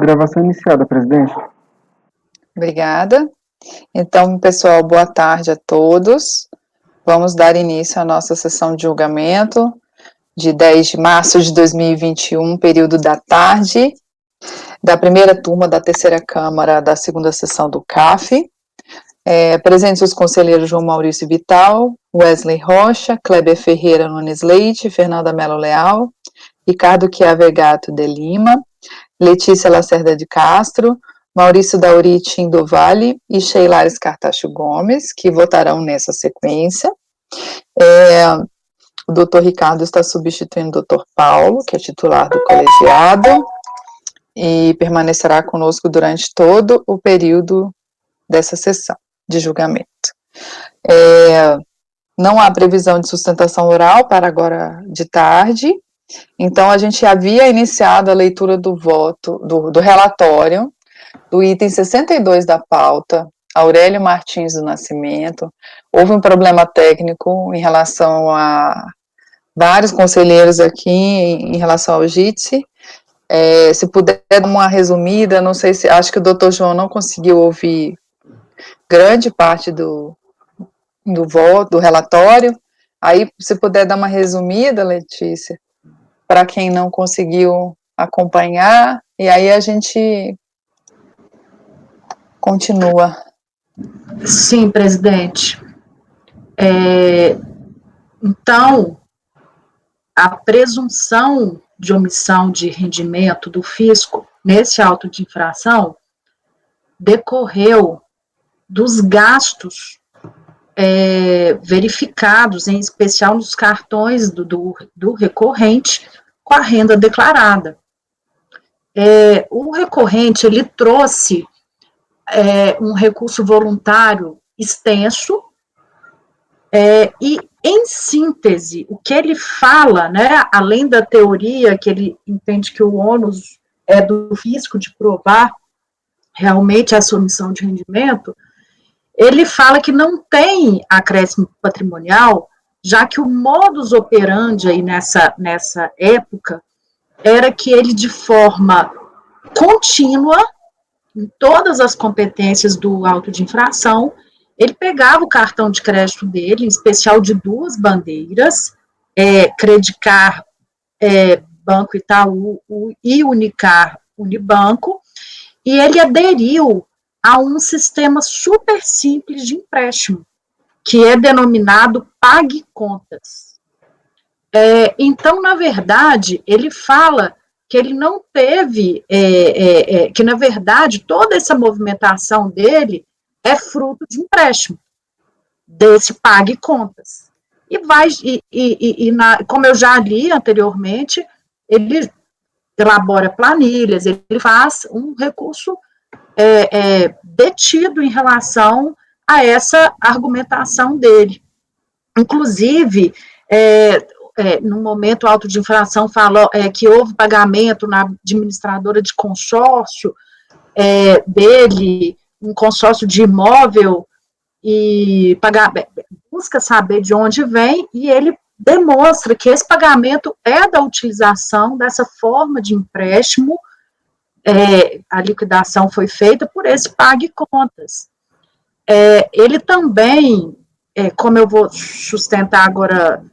Gravação iniciada, presidente. Obrigada. Então, pessoal, boa tarde a todos. Vamos dar início à nossa sessão de julgamento de 10 de março de 2021, período da tarde, da primeira turma da terceira Câmara da segunda sessão do CAF. Presentes os conselheiros João Maurício Vital, Wesley Rocha, Kleber Ferreira Nunes Leite, Fernanda Melo Leal, Ricardo Chiavegato de Lima, Letícia Lacerda de Castro, Maurício Dauriti do Vale e Sheilares Cartacho Gomes, que votarão nessa sequência. O doutor Ricardo está substituindo o doutor Paulo, que é titular do colegiado, e permanecerá conosco durante todo o período dessa sessão de julgamento. Não há previsão de sustentação oral para agora de tarde, então a gente havia iniciado a leitura do voto, do relatório, do item 62 da pauta, Aurélio Martins do Nascimento. Houve um problema técnico em relação a vários conselheiros aqui, em relação ao JITSE. Se puder dar uma resumida, não sei se, acho que o doutor João não conseguiu ouvir grande parte do voto, do relatório. Aí, se puder dar uma resumida, Letícia, para quem não conseguiu acompanhar, e aí a gente continua. Sim, presidente. Então, a presunção de omissão de rendimento do fisco nesse auto de infração decorreu dos gastos verificados, em especial nos cartões do recorrente com a renda declarada. O recorrente, ele trouxe um recurso voluntário extenso, e, em síntese, o que ele fala, né, além da teoria que ele entende que o ônus é do fisco de provar realmente a omissão de rendimento, ele fala que não tem acréscimo patrimonial, já que o modus operandi aí nessa época era que ele, de forma contínua, em todas as competências do auto de infração, ele pegava o cartão de crédito dele, em especial de duas bandeiras, Credicar, Banco Itaú e Unicar, Unibanco, e ele aderiu a um sistema super simples de empréstimo, que é denominado Pague Contas. Então, na verdade, ele fala que ele não teve, que na verdade toda essa movimentação dele é fruto de empréstimo, desse Pague Contas. Como eu já li anteriormente, ele elabora planilhas, ele faz um recurso detido em relação a essa argumentação dele. Inclusive, no momento o auto de infração falou que houve pagamento na administradora de consórcio dele, um consórcio de imóvel, e busca saber de onde vem, e ele demonstra que esse pagamento é da utilização dessa forma de empréstimo. A liquidação foi feita por esse Pague Contas. Ele também, como eu vou sustentar agora,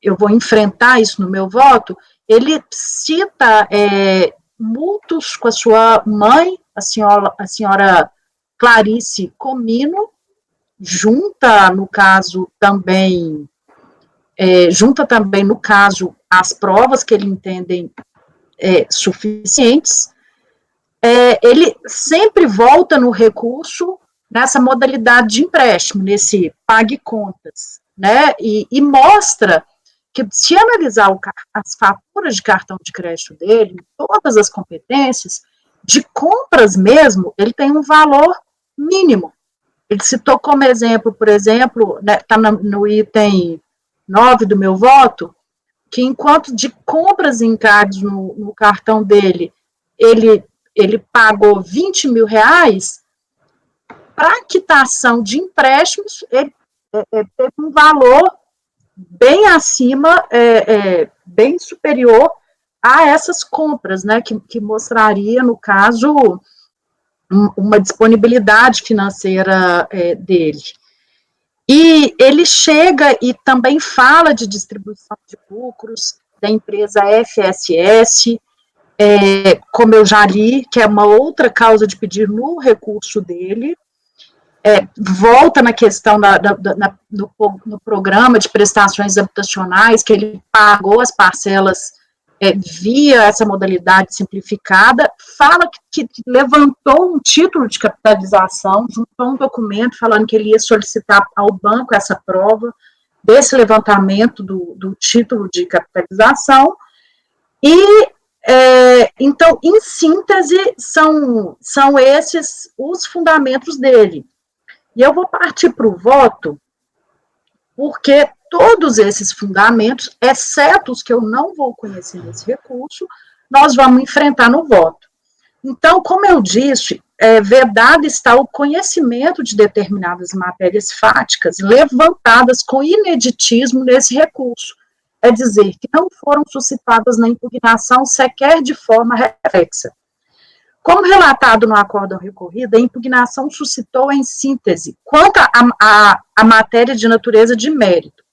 eu vou enfrentar isso no meu voto, ele cita multos com a sua mãe, a senhora Clarice Comino, junta também no caso as provas que ele entendem suficientes. Ele sempre volta no recurso nessa modalidade de empréstimo, nesse Pague Contas, né, e mostra que, se analisar as faturas de cartão de crédito dele, todas as competências, de compras mesmo, ele tem um valor mínimo. Ele citou como exemplo, por exemplo, está no item 9 do meu voto, que enquanto de compras em cards no cartão dele, ele pagou R$20 mil, para a quitação de empréstimos, ele teve um valor bem acima, bem superior a essas compras, né, que mostraria, no caso, uma disponibilidade financeira dele. E ele chega e também fala de distribuição de lucros da empresa FSS, como eu já li, que é uma outra causa de pedir no recurso dele, volta na questão no programa de prestações habitacionais, que ele pagou as parcelas via essa modalidade simplificada, fala que levantou um título de capitalização, juntou um documento falando que ele ia solicitar ao banco essa prova desse levantamento do título de capitalização, e então, em síntese, são esses os fundamentos dele. E eu vou partir para o voto, porque todos esses fundamentos, exceto os que eu não vou conhecer nesse recurso, nós vamos enfrentar no voto. Então, como eu disse, vedado está o conhecimento de determinadas matérias fáticas levantadas com ineditismo nesse recurso, é dizer, que não foram suscitadas na impugnação sequer de forma reflexa. Como relatado no acórdão recorrido, a impugnação suscitou, em síntese, quanto à matéria de natureza de mérito.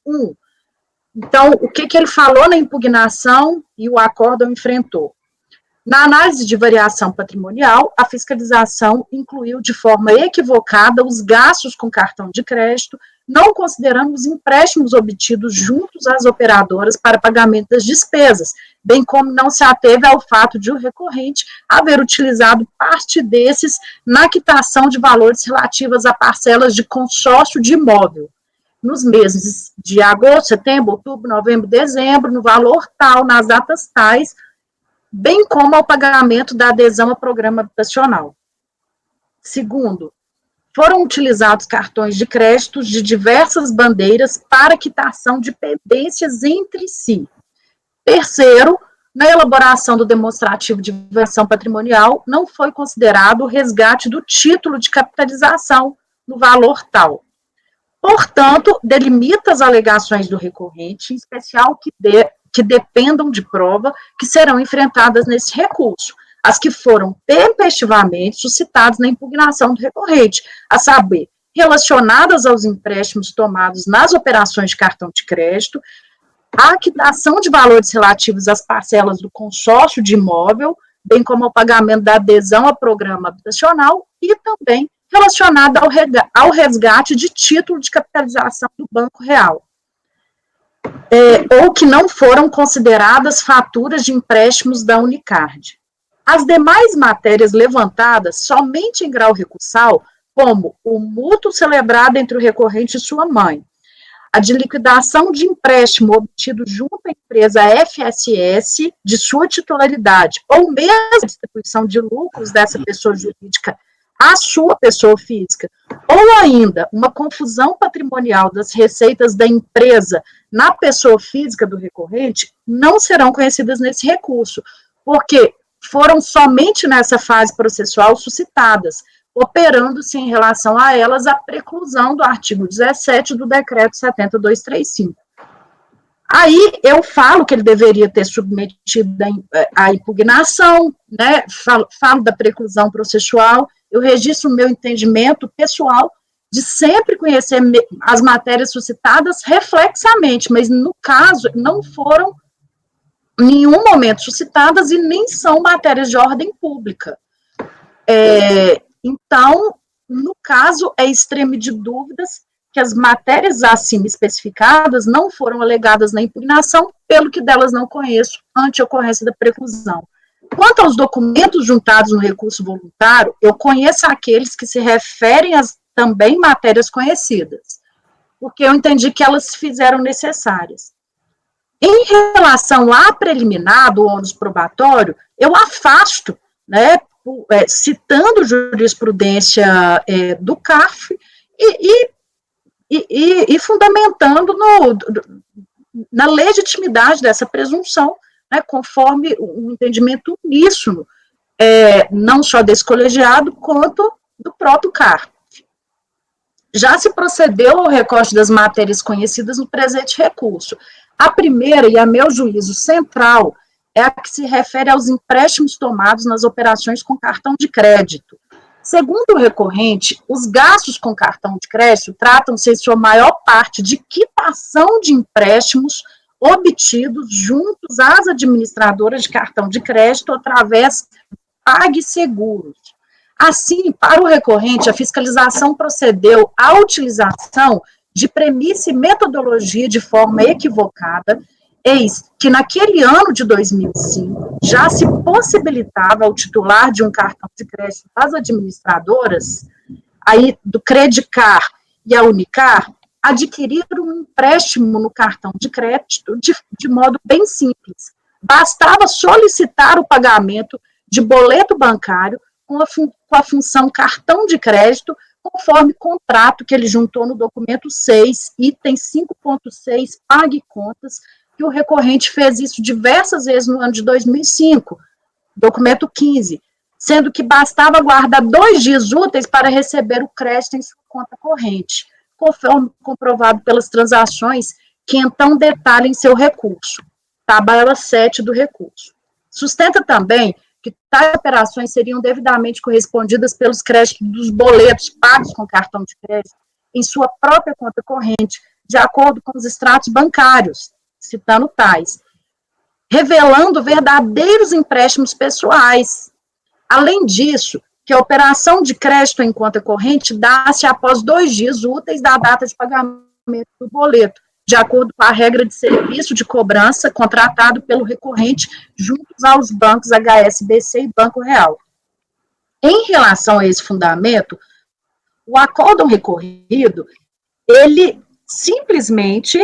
Então, o que ele falou na impugnação e o acórdão enfrentou? Na análise de variação patrimonial, a fiscalização incluiu de forma equivocada os gastos com cartão de crédito, não considerando os empréstimos obtidos juntos às operadoras para pagamento das despesas, bem como não se ateve ao fato de o recorrente haver utilizado parte desses na quitação de valores relativas a parcelas de consórcio de imóvel, nos meses de agosto, setembro, outubro, novembro, dezembro, no valor tal, nas datas tais, bem como ao pagamento da adesão ao programa habitacional. Segundo, foram utilizados cartões de créditos de diversas bandeiras para quitação de pendências entre si. Terceiro, na elaboração do demonstrativo de versão patrimonial, não foi considerado o resgate do título de capitalização no valor tal. Portanto, delimita as alegações do recorrente, em especial que dependam de prova, que serão enfrentadas nesse recurso, as que foram tempestivamente suscitadas na impugnação do recorrente, a saber, relacionadas aos empréstimos tomados nas operações de cartão de crédito, a quitação de valores relativos às parcelas do consórcio de imóvel, bem como ao pagamento da adesão ao programa habitacional e também relacionada ao resgate de título de capitalização do Banco Real. Ou que não foram consideradas faturas de empréstimos da Unicard. As demais matérias levantadas somente em grau recursal, como o mútuo celebrado entre o recorrente e sua mãe, a de liquidação de empréstimo obtido junto à empresa FSS de sua titularidade, ou mesmo a distribuição de lucros dessa pessoa jurídica à sua pessoa física, ou ainda uma confusão patrimonial das receitas da empresa na pessoa física do recorrente, não serão conhecidas nesse recurso, porque foram somente nessa fase processual suscitadas, operando-se em relação a elas a preclusão do artigo 17 do decreto 70.235. Aí eu falo que ele deveria ter submetido a impugnação, né, falo da preclusão processual, eu registro o meu entendimento pessoal de sempre conhecer as matérias suscitadas reflexamente, mas no caso não foram em nenhum momento suscitadas e nem são matérias de ordem pública. Então, no caso, é extremo de dúvidas que as matérias acima especificadas não foram alegadas na impugnação, pelo que delas não conheço, ante a ocorrência da preclusão. Quanto aos documentos juntados no recurso voluntário, eu conheço aqueles que se referem às também matérias conhecidas, porque eu entendi que elas se fizeram necessárias. Em relação à preliminar do ônus probatório, eu afasto, né, citando jurisprudência do CARF e fundamentando na legitimidade dessa presunção, né, conforme um entendimento uníssono, não só desse colegiado, quanto do próprio CARF. Já se procedeu ao recorte das matérias conhecidas no presente recurso. A primeira, e a meu juízo central, é a que se refere aos empréstimos tomados nas operações com cartão de crédito. Segundo o recorrente, os gastos com cartão de crédito tratam-se, em sua maior parte, de quitação de empréstimos obtidos juntos às administradoras de cartão de crédito através de PagSeguros. Assim, para o recorrente, a fiscalização procedeu à utilização de premissa e metodologia de forma equivocada, eis que naquele ano de 2005 já se possibilitava ao titular de um cartão de crédito das administradoras, aí do Credicar e a Unicar, adquirir um empréstimo no cartão de crédito de modo bem simples. Bastava solicitar o pagamento de boleto bancário com a função cartão de crédito, conforme contrato que ele juntou no documento 6, item 5.6, Pague Contas, que o recorrente fez isso diversas vezes no ano de 2005, documento 15, sendo que bastava aguardar 2 dias úteis para receber o crédito em sua conta corrente, conforme comprovado pelas transações que então detalhem seu recurso. Tabela 7 do recurso. Sustenta também que tais operações seriam devidamente correspondidas pelos créditos dos boletos pagos com cartão de crédito em sua própria conta corrente, de acordo com os extratos bancários, citando tais, revelando verdadeiros empréstimos pessoais. Além disso, que a operação de crédito em conta corrente dá-se após 2 dias úteis da data de pagamento do boleto, de acordo com a regra de serviço de cobrança contratado pelo recorrente juntos aos bancos HSBC e Banco Real. Em relação a esse fundamento, o acórdão recorrido, ele simplesmente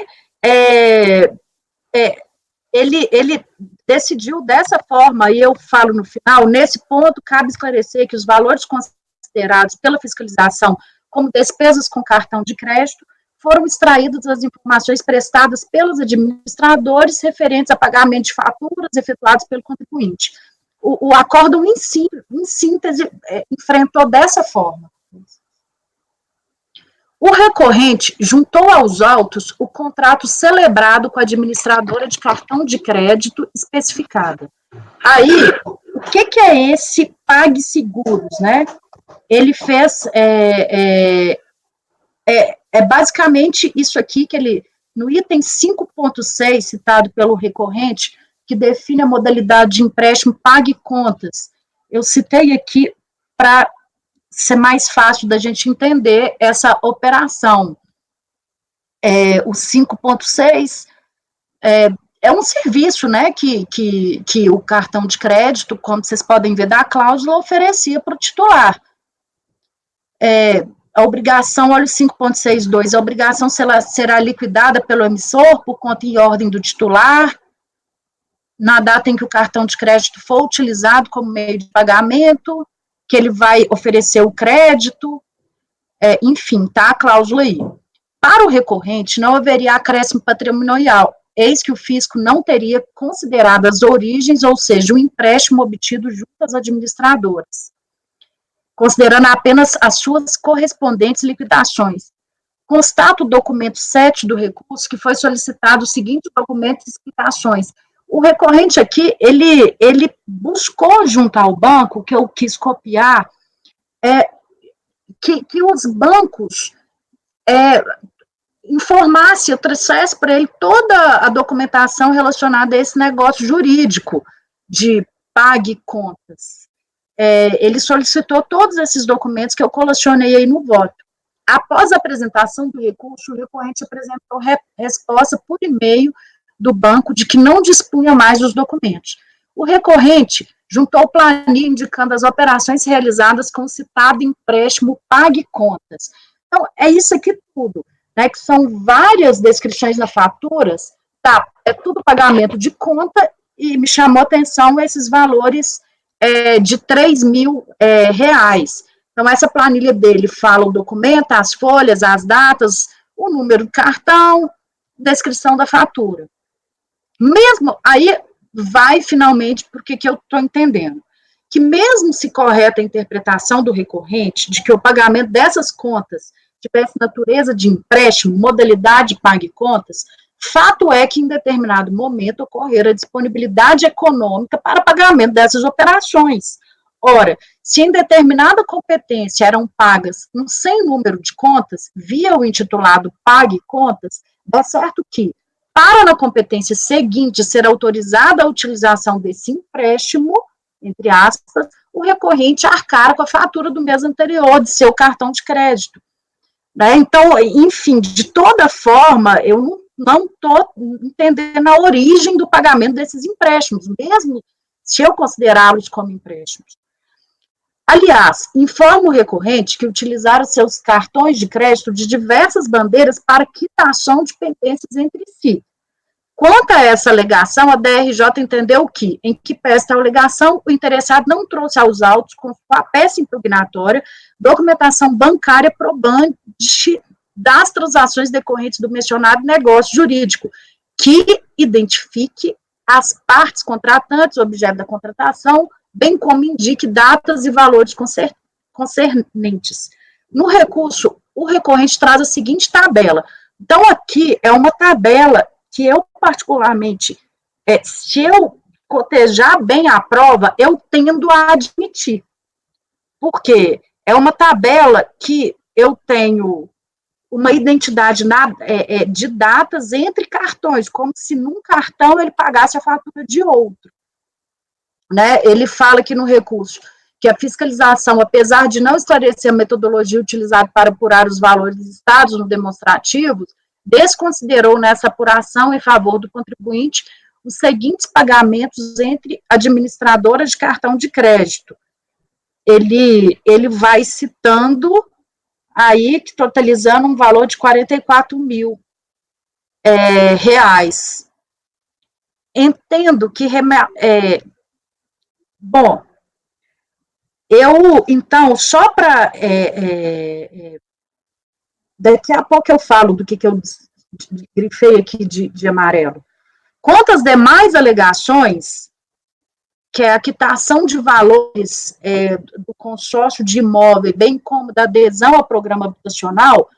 ele decidiu dessa forma, e eu falo no final, nesse ponto cabe esclarecer que os valores considerados pela fiscalização como despesas com cartão de crédito foram extraídas das informações prestadas pelos administradores referentes a pagamento de faturas efetuados pelo contribuinte. O acórdão, em síntese, enfrentou dessa forma. O recorrente juntou aos autos o contrato celebrado com a administradora de cartão de crédito especificada. Aí, o que é esse PagSeguros, né? Ele fez, basicamente isso aqui que ele, no item 5.6, citado pelo recorrente, que define a modalidade de empréstimo Pague Contas. Eu citei aqui para ser mais fácil da gente entender essa operação. O 5.6 é um serviço, né, que o cartão de crédito, como vocês podem ver da cláusula, oferecia para o titular. A obrigação, olha o 5.62, a obrigação será liquidada pelo emissor por conta e ordem do titular, na data em que o cartão de crédito for utilizado como meio de pagamento, que ele vai oferecer o crédito, enfim, tá a cláusula aí. Para o recorrente, não haveria acréscimo patrimonial, eis que o fisco não teria considerado as origens, ou seja, o empréstimo obtido junto às administradoras, considerando apenas as suas correspondentes liquidações. Constata o documento 7 do recurso que foi solicitado os seguintes documentos e explicações. O recorrente aqui, ele buscou junto ao banco, que eu quis copiar, que os bancos informassem, trouxessem para ele toda a documentação relacionada a esse negócio jurídico de Pague Contas. Ele solicitou todos esses documentos que eu colecionei aí no voto. Após a apresentação do recurso, o recorrente apresentou resposta por e-mail do banco de que não dispunha mais dos documentos. O recorrente juntou planilha indicando as operações realizadas com o citado empréstimo Pague Contas. Então, é isso aqui tudo, né, que são várias descrições nas faturas, tá, é tudo pagamento de conta, e me chamou a atenção esses valores de R$3.000. Então, essa planilha dele fala o documento, as folhas, as datas, o número do cartão, descrição da fatura. Mesmo, aí vai finalmente, porque que eu estou entendendo, que mesmo se correta a interpretação do recorrente de que o pagamento dessas contas tivesse natureza de empréstimo, modalidade Pague Contas, Fato é que, em determinado momento, ocorrerá a disponibilidade econômica para pagamento dessas operações. Ora, se em determinada competência eram pagas um sem número de contas, via o intitulado Pague Contas, é certo que, para na competência seguinte ser autorizada a utilização desse empréstimo, entre aspas, o recorrente arcar com a fatura do mês anterior de seu cartão de crédito. Né? Então, enfim, de toda forma, eu não estou entendendo a origem do pagamento desses empréstimos, mesmo se eu considerá-los como empréstimos. Aliás, informo o recorrente que utilizaram seus cartões de crédito de diversas bandeiras para quitação de pendências entre si. Quanto a essa alegação, a DRJ entendeu que, em que pese a alegação, o interessado não trouxe aos autos, com a peça impugnatória, documentação bancária probante das transações decorrentes do mencionado negócio jurídico, que identifique as partes contratantes, objeto da contratação, bem como indique datas e valores concernentes. No recurso, o recorrente traz a seguinte tabela. Então, aqui é uma tabela que eu, particularmente, se eu cotejar bem a prova, eu tendo a admitir. Porque é uma tabela que eu tenho uma identidade de datas entre cartões, como se num cartão ele pagasse a fatura de outro. Né? Ele fala aqui no recurso que a fiscalização, apesar de não esclarecer a metodologia utilizada para apurar os valores listados no demonstrativo, desconsiderou nessa apuração em favor do contribuinte os seguintes pagamentos entre administradoras de cartão de crédito. Ele vai citando aí, totalizando um valor de 44 mil reais. Entendo que, bom, então, só para, daqui a pouco eu falo do que eu grifei aqui de amarelo. Quanto às demais alegações, que é a quitação de valores do consórcio de imóvel, bem como da adesão ao programa habitacional,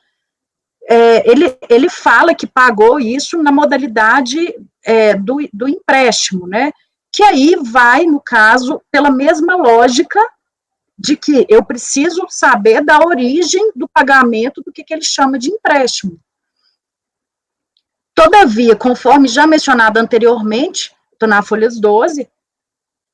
ele fala que pagou isso na modalidade do empréstimo, né? Que aí vai, no caso, pela mesma lógica de que eu preciso saber da origem do pagamento do que ele chama de empréstimo. Todavia, conforme já mencionado anteriormente, estou na folha 12,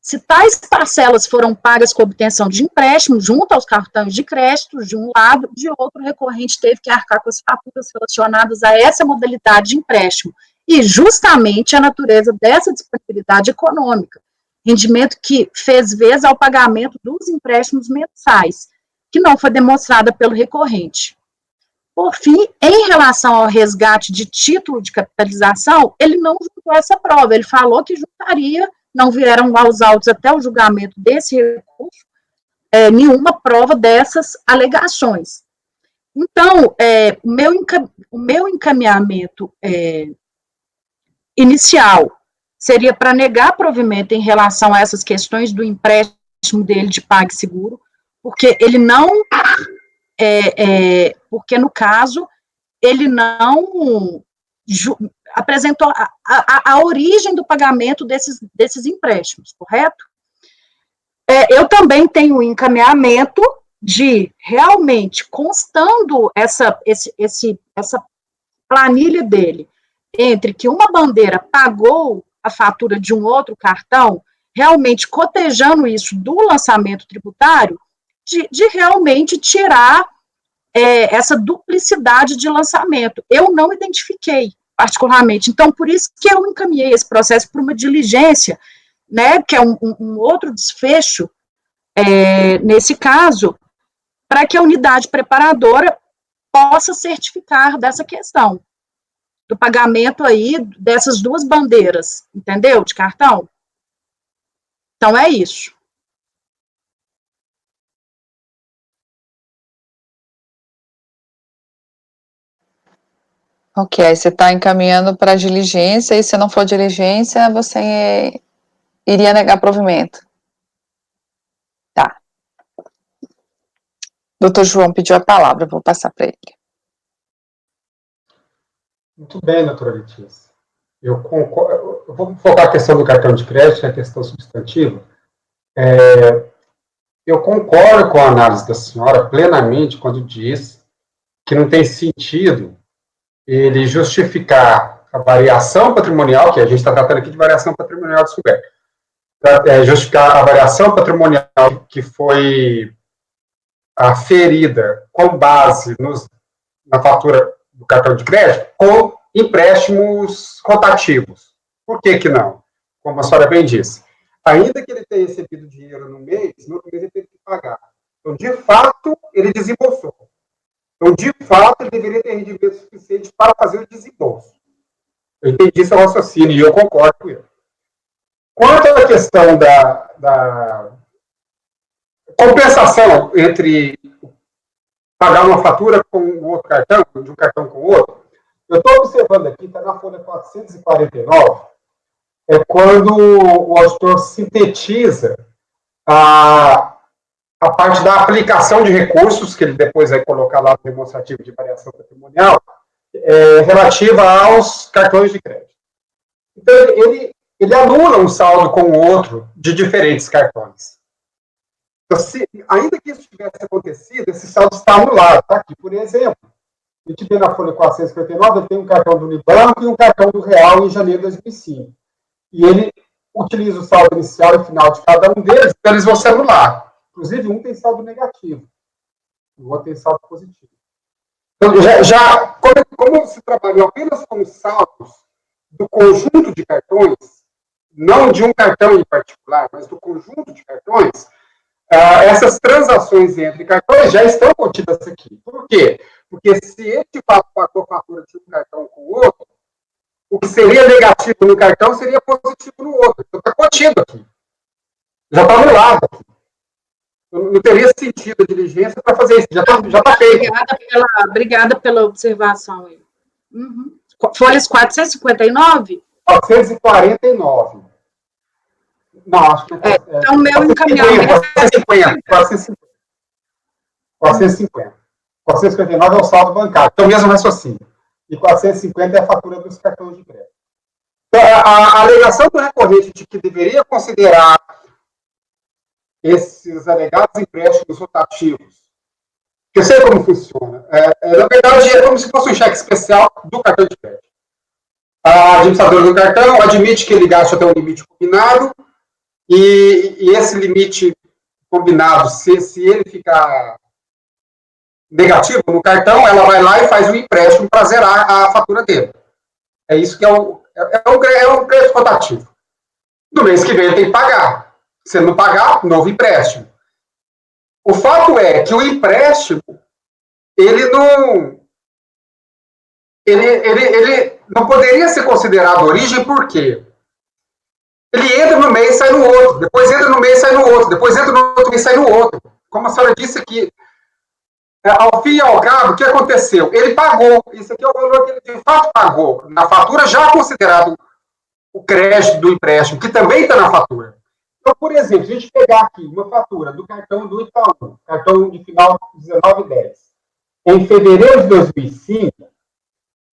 se tais parcelas foram pagas com obtenção de empréstimo, junto aos cartões de crédito, de um lado, de outro, o recorrente teve que arcar com as faturas relacionadas a essa modalidade de empréstimo, e justamente a natureza dessa disponibilidade econômica, rendimento que fez vez ao pagamento dos empréstimos mensais, que não foi demonstrada pelo recorrente. Por fim, em relação ao resgate de título de capitalização, ele não juntou essa prova, ele falou que juntaria, não vieram aos autos até o julgamento desse recurso, nenhuma prova dessas alegações. Então, o meu encaminhamento inicial seria para negar provimento em relação a essas questões do empréstimo dele de PagSeguro, porque ele não, porque no caso, ele não apresentou a origem do pagamento desses empréstimos, correto? Eu também tenho um encaminhamento de, realmente, constando essa planilha dele, entre que uma bandeira pagou a fatura de um outro cartão, realmente cotejando isso do lançamento tributário, de realmente tirar essa duplicidade de lançamento. Eu não identifiquei, particularmente. Então, por isso que eu encaminhei esse processo para uma diligência, né, que é um outro desfecho, nesse caso, para que a unidade preparadora possa certificar dessa questão, do pagamento aí dessas duas bandeiras, entendeu, de cartão? Então, é isso. Ok, aí você está encaminhando para diligência, e se não for diligência, você iria negar provimento. Tá. Doutor João pediu a palavra, vou passar para ele. Muito bem, doutora Letícia. Eu concordo, eu vou focar a questão do cartão de crédito, que é a questão substantiva. Eu concordo com a análise da senhora plenamente quando diz que não tem sentido ele justificar a variação patrimonial, que a gente está tratando aqui de variação patrimonial descoberta, justificar a variação patrimonial que foi aferida com base na fatura do cartão de crédito com empréstimos rotativos. Por que que não? Como a senhora bem disse. Ainda que ele tenha recebido dinheiro no mês ele teve que pagar. Então, de fato, ele desembolsou. Então, de fato, ele deveria ter rendimento suficiente para fazer o desembolso. Eu entendi seu raciocínio e eu concordo com ele. Quanto à questão da compensação entre pagar uma fatura com o outro cartão, de um cartão com o outro, eu estou observando aqui, está na folha 449, é quando o auditor sintetiza a parte da aplicação de recursos, que ele depois vai colocar lá no demonstrativo de variação patrimonial, relativa aos cartões de crédito. Então, ele anula um saldo com o outro de diferentes cartões. Então, ainda que isso tivesse acontecido, esse saldo está anulado. Está aqui, por exemplo, a gente vê na folha 459, ele tem um cartão do Unibanco e um cartão do Real em janeiro de 2005. E ele utiliza o saldo inicial e final de cada um deles, então eles vão se anular. Inclusive, um tem saldo negativo, o outro tem saldo positivo. Então, como se trabalhou apenas com saldos do conjunto de cartões, não de um cartão em particular, mas do conjunto de cartões, essas transações entre cartões já estão contidas aqui. Por quê? Porque se ele, de fato, pagou fatura de um cartão com o outro, o que seria negativo no cartão seria positivo no outro. Então, está contido aqui. Já está anulado aqui. Não teria sentido a diligência para fazer isso. Já está feito. Obrigada pela observação. Uhum. Folhas 459? 449. Não, acho que então, meu encaminhamento... 450. 459 é o saldo bancário. Então, mesmo raciocínio. E 450 é a fatura dos cartões de crédito. Então, a alegação do recorrente de que deveria considerar esses alegados empréstimos rotativos, que eu sei como funciona. Na verdade, é como se fosse um cheque especial do cartão de crédito. A administradora do cartão admite que ele gasta até um limite combinado, e esse limite combinado, se ele ficar negativo no cartão, ela vai lá e faz um empréstimo para zerar a fatura dele. É isso que é um crédito rotativo. No mês que vem ele tem que pagar. Se ele não pagar, novo empréstimo. O fato é que o empréstimo, ele não poderia ser considerado origem, por quê? Ele entra no mês e sai no outro, depois entra no mês e sai no outro, depois entra no outro mês e sai no outro. Como a senhora disse aqui, ao fim e ao cabo, o que aconteceu? Ele pagou, isso aqui é o valor que ele de fato pagou, na fatura já considerado o crédito do empréstimo, que também está na fatura. Então, por exemplo, se a gente pegar aqui uma fatura do cartão do Itaú, cartão de final 1910, em fevereiro de 2005,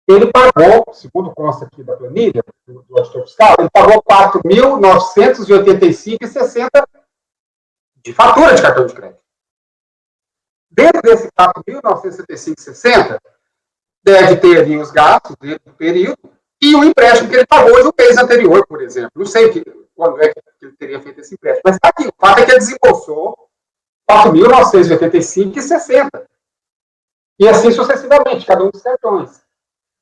ele pagou, segundo consta aqui da planilha do auditor fiscal, ele pagou R$ 4.985,60 de fatura de cartão de crédito. Dentro desse R$ 4.965,60, deve ter ali os gastos dele do período e o empréstimo que ele pagou no mês anterior, por exemplo. Não sei quando é que ele teria feito esse empréstimo, mas está aqui. O fato é que ele desembolsou R$ 4.985,60. E assim sucessivamente, cada um dos cartões.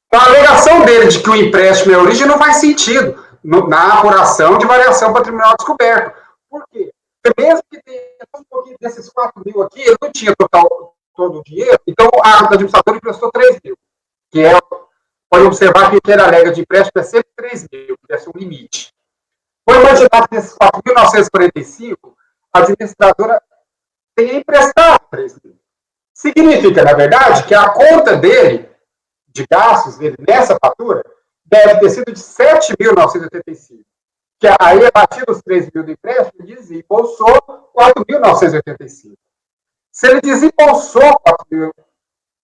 Então, a alegação dele de que o empréstimo é origem não faz sentido na apuração de variação patrimonial descoberta. Por quê? Porque mesmo que tenha um pouquinho desses 4 mil aqui, ele não tinha todo o dinheiro, então a administradora emprestou 3 mil, que pode observar que o que ele alega de empréstimo é sempre 3 mil, que deve ser um limite. Foi imaginar que desses 4.945, a administradora tenha emprestado 3 mil. Significa, na verdade, que a conta dele, de gastos dele nessa fatura, deve ter sido de 7.985. Que aí, a partir dos 3 mil do empréstimo, ele desembolsou 4.985. Se ele desembolsou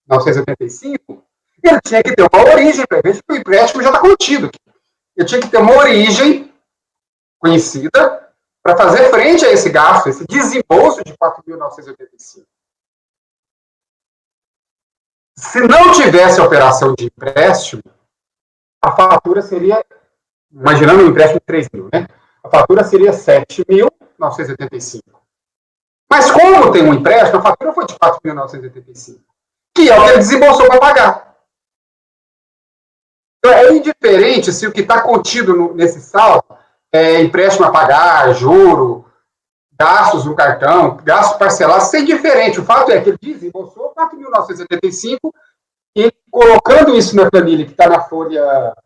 4.985, Ele tinha que ter uma origem para ele, o empréstimo já está contido. Ele tinha que ter uma origem conhecida para fazer frente a esse gasto, esse desembolso de 4.985. Se não tivesse a operação de empréstimo, a fatura seria, imaginando um empréstimo de 3 mil, né? A fatura seria 7.985. Mas como tem um empréstimo, a fatura foi de 4.985, que é o que ele desembolsou para pagar. Então, é indiferente se o que está contido nesse saldo é empréstimo a pagar, juro, gastos no cartão, gastos parcelados, isso é indiferente. O fato é que ele desembolsou 4.985 e colocando isso na planilha que está na folha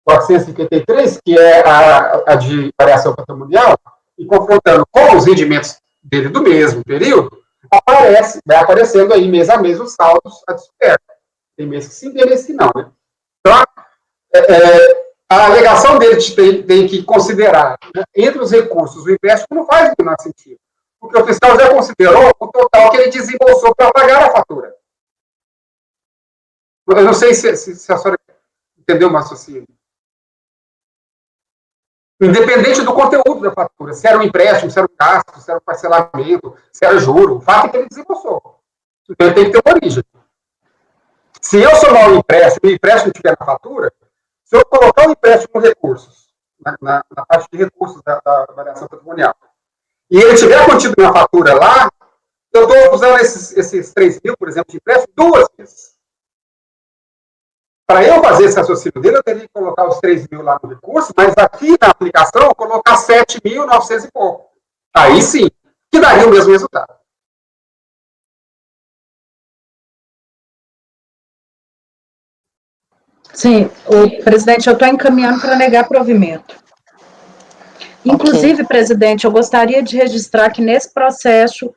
453, que é a de variação patrimonial, e confrontando com os rendimentos dele do mesmo período, vai aparecendo aí mês a mês os saldos a descoberta. Tem mês que sim, tem mês que não, né? Então, a alegação dele tem que considerar, né, entre os recursos, o empréstimo não faz o menor sentido, porque o fiscal já considerou o total que ele desembolsou para pagar a fatura. Eu não sei se a senhora entendeu o meu raciocínio. Independente do conteúdo da fatura, se era um empréstimo, se era um gasto, se era um parcelamento, se era juro, o fato é que ele desembolsou. Então ele tem que ter uma origem. Se eu somar o empréstimo e o empréstimo estiver na fatura, se eu colocar o empréstimo com recursos, na parte de recursos da variação patrimonial, e ele estiver contido na fatura lá, eu estou usando esses 3 mil, por exemplo, de empréstimo, 2 vezes. Para eu fazer esse raciocínio dele, eu teria que colocar os 3 mil lá no recurso, mas aqui na aplicação, eu colocar 7.900 e pouco. Aí sim, que daria o mesmo resultado. Sim, o presidente, eu estou encaminhando para negar provimento. Inclusive, presidente, eu gostaria de registrar que nesse processo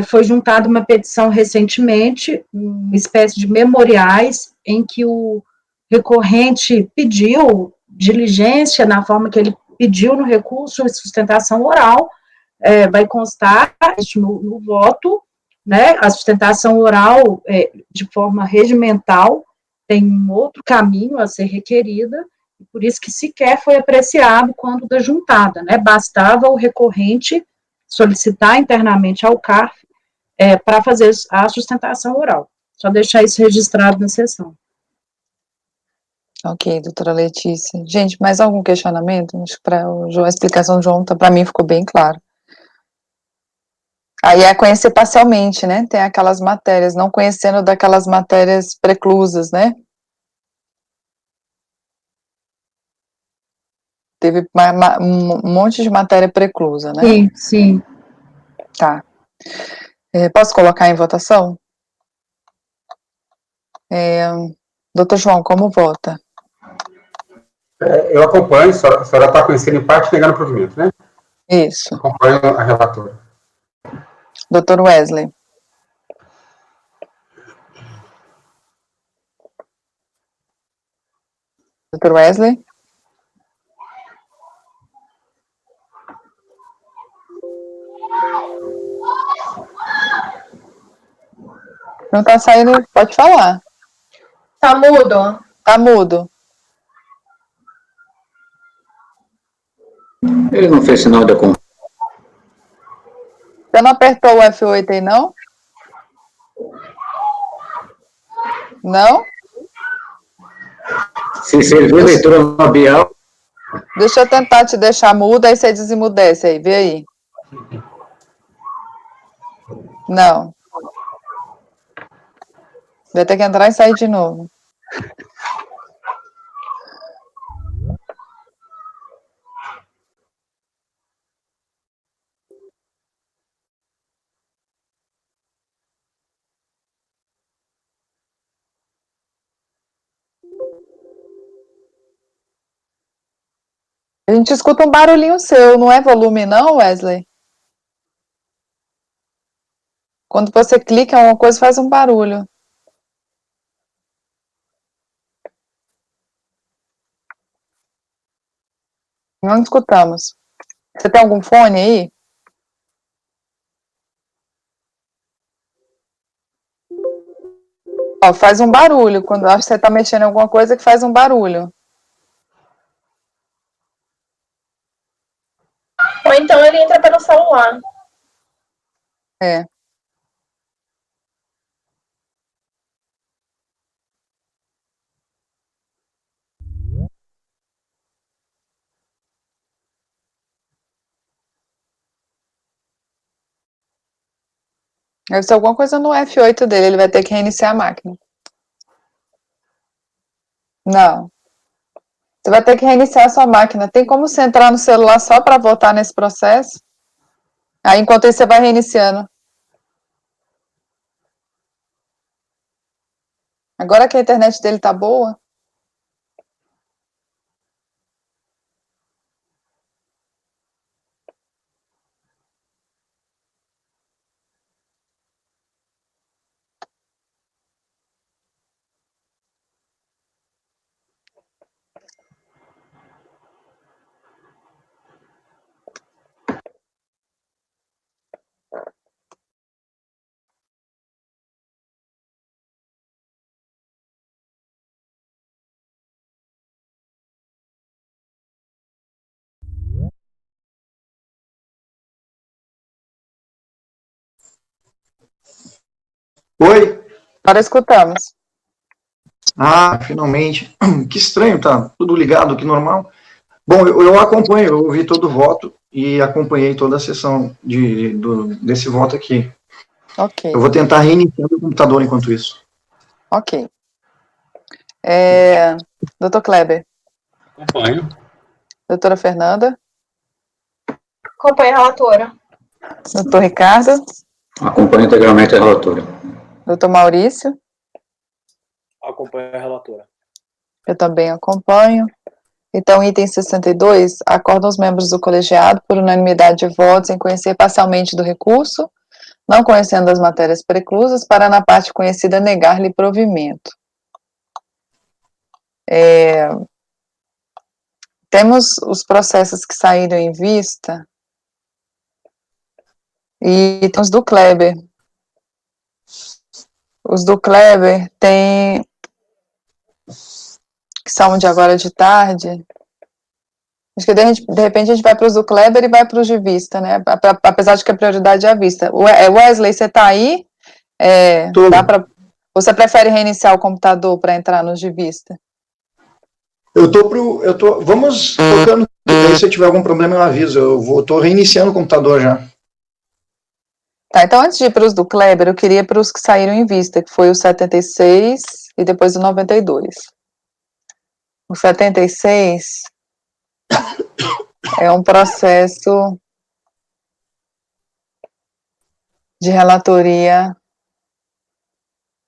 foi juntada uma petição recentemente, uma espécie de memoriais, em que o recorrente pediu diligência na forma que ele pediu no recurso de sustentação oral, vai constar no voto, né, a sustentação oral de forma regimental tem um outro caminho a ser requerida, por isso que sequer foi apreciado quando da juntada, né, bastava o recorrente solicitar internamente ao CARF para fazer a sustentação oral. Só deixar isso registrado na sessão. Ok, doutora Letícia. Gente, mais algum questionamento? Acho que para o João, a explicação do João, para mim, ficou bem claro. Aí é conhecer parcialmente, né? Tem aquelas matérias, não conhecendo daquelas matérias preclusas, né? Teve um monte de matéria preclusa, né? Sim, sim. Tá. Posso colocar em votação? Doutor João, como vota? Eu acompanho, a senhora está conhecendo em parte negando o provimento, né? Isso. Acompanho a relatora. Doutor Wesley. Doutor Wesley? Não tá saindo, pode falar. Tá mudo? Tá mudo. Ele não fez sinal de acompanhamento. Você não apertou o F8 aí, não? Não? Se serviu a leitura labial. Deixa eu tentar te deixar mudo, aí você desemudece aí, vê aí. Não. Vai ter que entrar e sair de novo. A gente escuta um barulhinho seu, não é volume não, Wesley? Quando você clica em alguma coisa, faz um barulho. Não escutamos. Você tem algum fone aí? Ó, faz um barulho, quando acho que você está mexendo em alguma coisa que faz um barulho. Ou então ele entra pelo celular. É. Deve ser alguma coisa no F8 dele, ele vai ter que reiniciar a máquina. Não. Você vai ter que reiniciar a sua máquina. Tem como você entrar no celular só para voltar nesse processo? Aí, enquanto isso, você vai reiniciando. Agora que a internet dele tá boa. Oi? Agora escutamos. Ah, finalmente. Que estranho, tá tudo ligado, que normal. Bom, eu acompanho, eu ouvi todo o voto e acompanhei toda a sessão desse voto aqui. Ok, Eu vou tentar reiniciar o computador enquanto isso. ok. Doutor Kleber. Acompanho. Doutora Fernanda. Acompanha a relatora. Doutor Ricardo. Acompanho integralmente a relatora. Doutor Maurício. Acompanho a relatora. Eu também acompanho. Então, item 62, acordam os membros do colegiado, por unanimidade de votos, em conhecer parcialmente do recurso, não conhecendo as matérias preclusas, para, na parte conhecida, negar-lhe provimento. Temos os processos que saíram em vista, e tem os do Kleber. Os do Kleber tem, que são de agora de tarde. Acho que de repente a gente vai para os do Kleber e vai para os de vista, né? Apesar de que a prioridade é a vista. Wesley, você está aí? Dá para? Você prefere reiniciar o computador para entrar nos de vista? Vamos tocando, daí se eu tiver algum problema eu aviso, tô reiniciando o computador já. Tá, então antes de ir para os do Kleber, eu queria para os que saíram em vista, que foi o 76 e depois o 92. O 76 é um processo de relatoria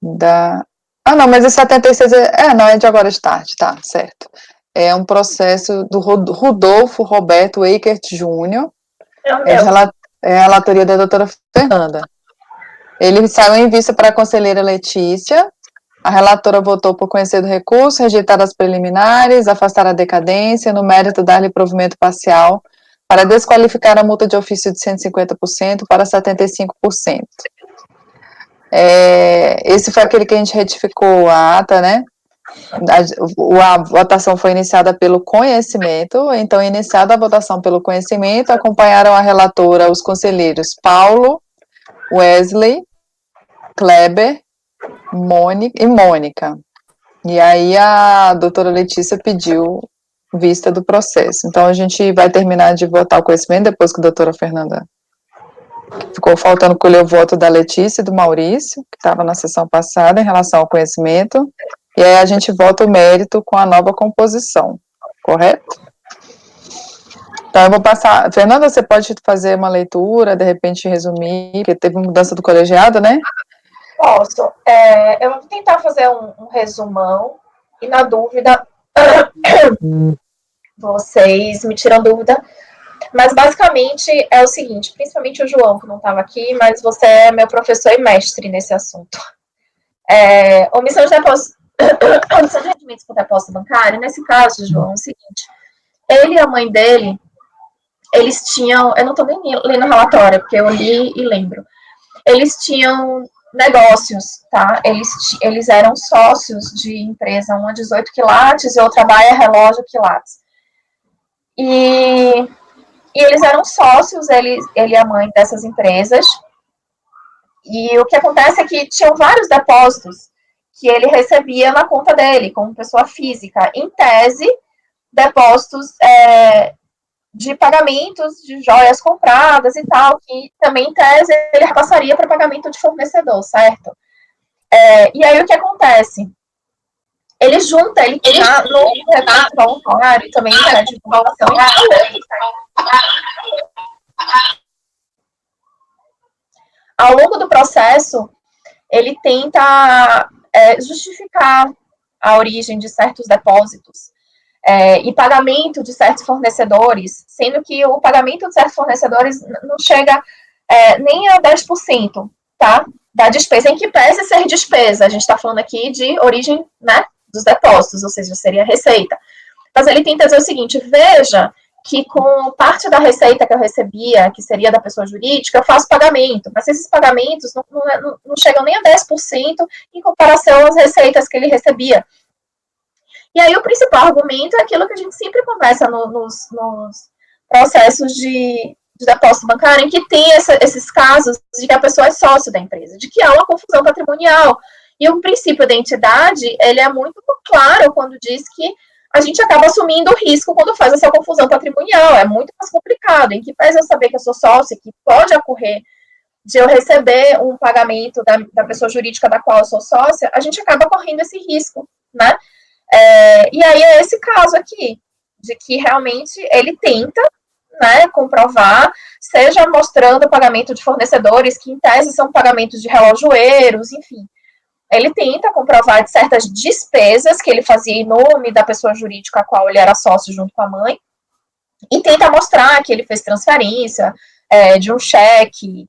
da... Ah, não, mas o 76 não, é de agora de tarde, tá, certo. É um processo do Rodolfo Roberto Eikert Júnior, é a relatoria da doutora Fernanda. Ele saiu em vista para a conselheira Letícia, a relatora votou por conhecer do recurso, rejeitar as preliminares, afastar a decadência, no mérito dar-lhe provimento parcial, para desqualificar a multa de ofício de 150% para 75%. Esse foi aquele que a gente retificou a ata, né? A votação foi iniciada pelo conhecimento, então, iniciada a votação pelo conhecimento, acompanharam a relatora os conselheiros Paulo, Wesley, Kleber, Mônica. E aí a doutora Letícia pediu vista do processo. Então, a gente vai terminar de votar o conhecimento depois que a doutora Fernanda... Ficou faltando colher o voto da Letícia e do Maurício, que estava na sessão passada, em relação ao conhecimento, e aí a gente vota o mérito com a nova composição, correto? Então, eu vou passar... Fernanda, você pode fazer uma leitura, de repente resumir, porque teve mudança do colegiado, né? Posso. Eu vou tentar fazer um resumão, e na dúvida, vocês me tiram dúvida. Mas, basicamente, é o seguinte, principalmente o João, que não estava aqui, mas você é meu professor e mestre nesse assunto. Omissão de depósito, omissão de rendimentos por depósito bancário, nesse caso, João, é o seguinte, ele e a mãe dele, eles tinham, eu não estou nem lendo o relatório, porque eu li e lembro, eles tinham negócios, tá? Eles eram sócios de empresa, uma 18 quilates e outra Baia Relógio Quilates. E eles eram sócios, ele e a mãe dessas empresas. E o que acontece é que tinham vários depósitos que ele recebia na conta dele, como pessoa física. Em tese, depósitos de pagamentos de joias compradas e tal, que também, em tese, ele repassaria para pagamento de fornecedor, certo? E aí, o que acontece? Ele junta, ele está no recurso voluntário, também na divulgação. Ao longo do processo, ele tenta justificar a origem de certos depósitos e pagamento de certos fornecedores, sendo que o pagamento de certos fornecedores não chega nem a 10%, tá? Da despesa, em que pese ser despesa. A gente está falando aqui de origem, né, dos depósitos, ou seja, seria receita. Mas ele tenta dizer o seguinte: veja que com parte da receita que eu recebia, que seria da pessoa jurídica, eu faço pagamento, mas esses pagamentos não chegam nem a 10% em comparação às receitas que ele recebia. E aí o principal argumento é aquilo que a gente sempre conversa nos processos de depósito bancário, em que tem esses casos de que a pessoa é sócio da empresa, de que há uma confusão patrimonial. E o princípio da entidade, ele é muito claro quando diz que a gente acaba assumindo o risco quando faz essa confusão patrimonial. É muito mais complicado, em que pese eu saber que eu sou sócio, que pode ocorrer de eu receber um pagamento da pessoa jurídica da qual eu sou sócia, a gente acaba correndo esse risco, né? E aí é esse caso aqui, de que realmente ele tenta, né, comprovar, seja mostrando o pagamento de fornecedores, que em tese são pagamentos de relojoeiros, enfim. Ele tenta comprovar de certas despesas que ele fazia em nome da pessoa jurídica a qual ele era sócio junto com a mãe, e tenta mostrar que ele fez transferência de um cheque,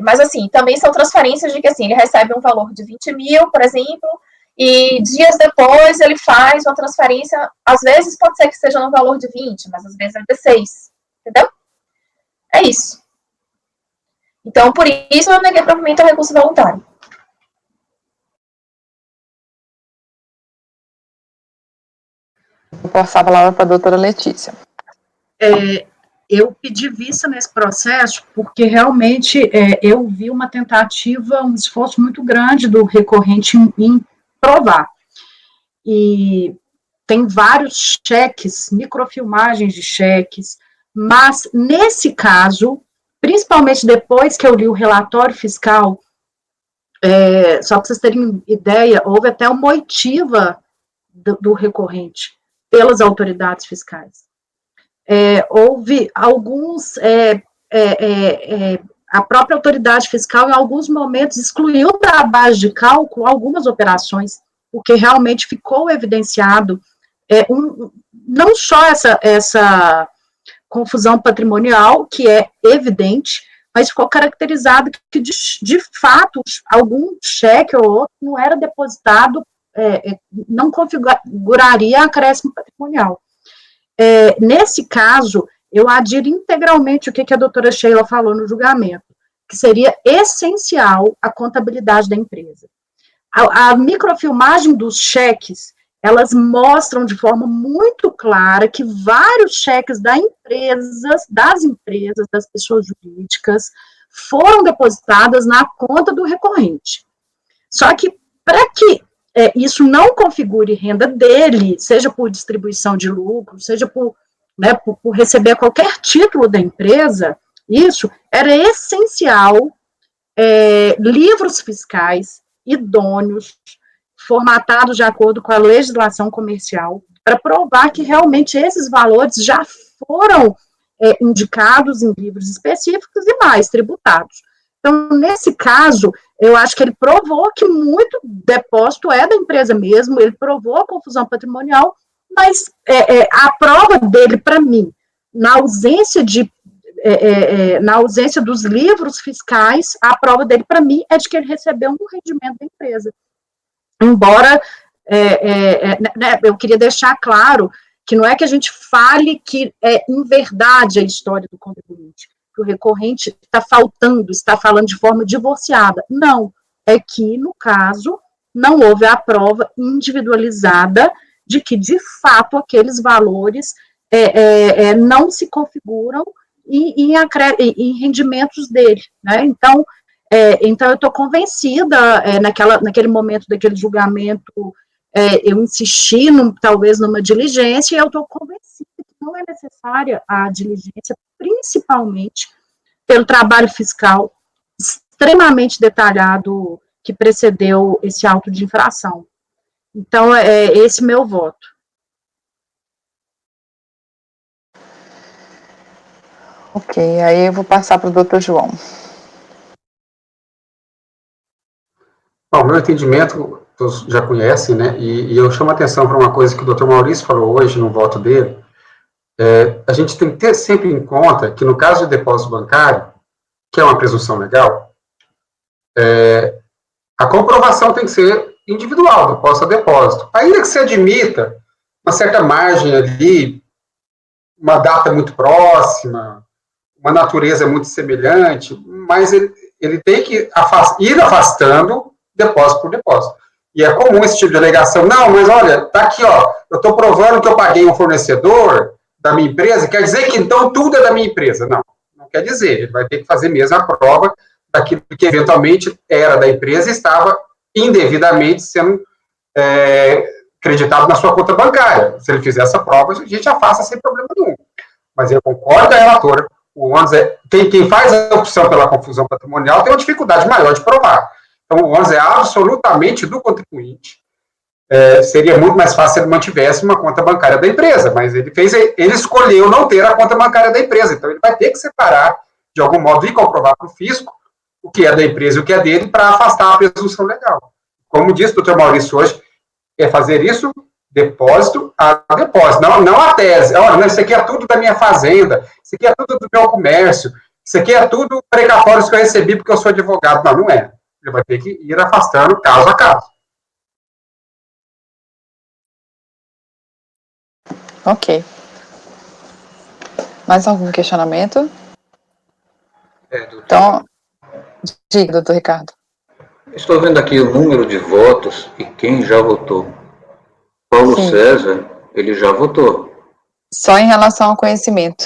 mas assim, também são transferências de que assim, ele recebe um valor de 20 mil, por exemplo, e dias depois ele faz uma transferência, às vezes pode ser que seja no valor de 20, mas às vezes é de 6, entendeu? É isso. Então, por isso eu neguei provimento ao recurso voluntário. Vou passar a palavra para a doutora Letícia. Eu pedi vista nesse processo porque realmente eu vi uma tentativa, um esforço muito grande do recorrente em provar. E tem vários cheques, microfilmagens de cheques, mas nesse caso, principalmente depois que eu li o relatório fiscal, só para vocês terem ideia, houve até uma oitiva do recorrente pelas autoridades fiscais. Houve alguns, a própria autoridade fiscal, em alguns momentos, excluiu da base de cálculo algumas operações, porque realmente ficou evidenciado não só essa confusão patrimonial, que é evidente, mas ficou caracterizado que, de fato, algum cheque ou outro não era depositado, não configuraria acréscimo patrimonial. Nesse caso, eu adiro integralmente o que a doutora Sheila falou no julgamento, que seria essencial a contabilidade da empresa. A microfilmagem dos cheques, elas mostram de forma muito clara que vários cheques das empresas, das pessoas jurídicas, foram depositadas na conta do recorrente. Só que, para que isso não configure renda dele, seja por distribuição de lucro, seja por receber qualquer título da empresa, isso era essencial, livros fiscais idôneos, formatados de acordo com a legislação comercial, para provar que realmente esses valores já foram indicados em livros específicos e mais tributados. Então, nesse caso, eu acho que ele provou que muito depósito é da empresa mesmo, ele provou a confusão patrimonial, mas a prova dele, para mim, na ausência dos livros fiscais, a prova dele, para mim, é de que ele recebeu um rendimento da empresa. Embora, eu queria deixar claro que não é que a gente fale que é em verdade a história do contribuinte, que o recorrente está falando de forma divorciada. Não, é que, no caso, não houve a prova individualizada de que, de fato, aqueles valores não se configuram em rendimentos dele, né? Então, eu estou convencida, naquele momento daquele julgamento, eu insisti, talvez, numa diligência, e eu estou convencida que não é necessária a diligência, principalmente pelo trabalho fiscal extremamente detalhado que precedeu esse auto de infração. Então, é esse meu voto. Ok, aí eu vou passar para o doutor João. Bom, meu entendimento, todos já conhecem, né, e eu chamo a atenção para uma coisa que o doutor Maurício falou hoje no voto dele. A gente tem que ter sempre em conta que, no caso de depósito bancário, que é uma presunção legal, a comprovação tem que ser individual, depósito a depósito. Ainda que se admita uma certa margem ali, uma data muito próxima, uma natureza muito semelhante, mas ele tem que ir afastando depósito por depósito. E é comum esse tipo de alegação. Não, mas olha, tá aqui, ó, eu estou provando que eu paguei um fornecedor da minha empresa, quer dizer que então tudo é da minin empresa. Não, não quer dizer. Ele vai ter que fazer mesmo a prova daquilo que eventualmente era da empresa e estava indevidamente sendo creditado na sua conta bancária. Se ele fizer essa prova, a gente afasta sem problema nenhum. Mas eu concordo com a relatora, o ônus quem faz a opção pela confusão patrimonial tem uma dificuldade maior de provar. Então, o ônus é absolutamente do contribuinte. Seria muito mais fácil se ele mantivesse uma conta bancária da empresa, mas ele escolheu não ter a conta bancária da empresa, então ele vai ter que separar, de algum modo, e comprovar para o fisco o que é da empresa e o que é dele, para afastar a presunção legal. Como disse o doutor Maurício hoje, é fazer isso depósito a depósito, não a tese. Olha, isso aqui é tudo da minha fazenda, isso aqui é tudo do meu comércio, isso aqui é tudo precatórios que eu recebi porque eu sou advogado. Não, não é. Ele vai ter que ir afastando caso a caso. Ok. Mais algum questionamento? Então, diga, doutor Ricardo. Estou vendo aqui o número de votos e quem já votou. Paulo Sim. César, ele já votou. Só em relação ao conhecimento.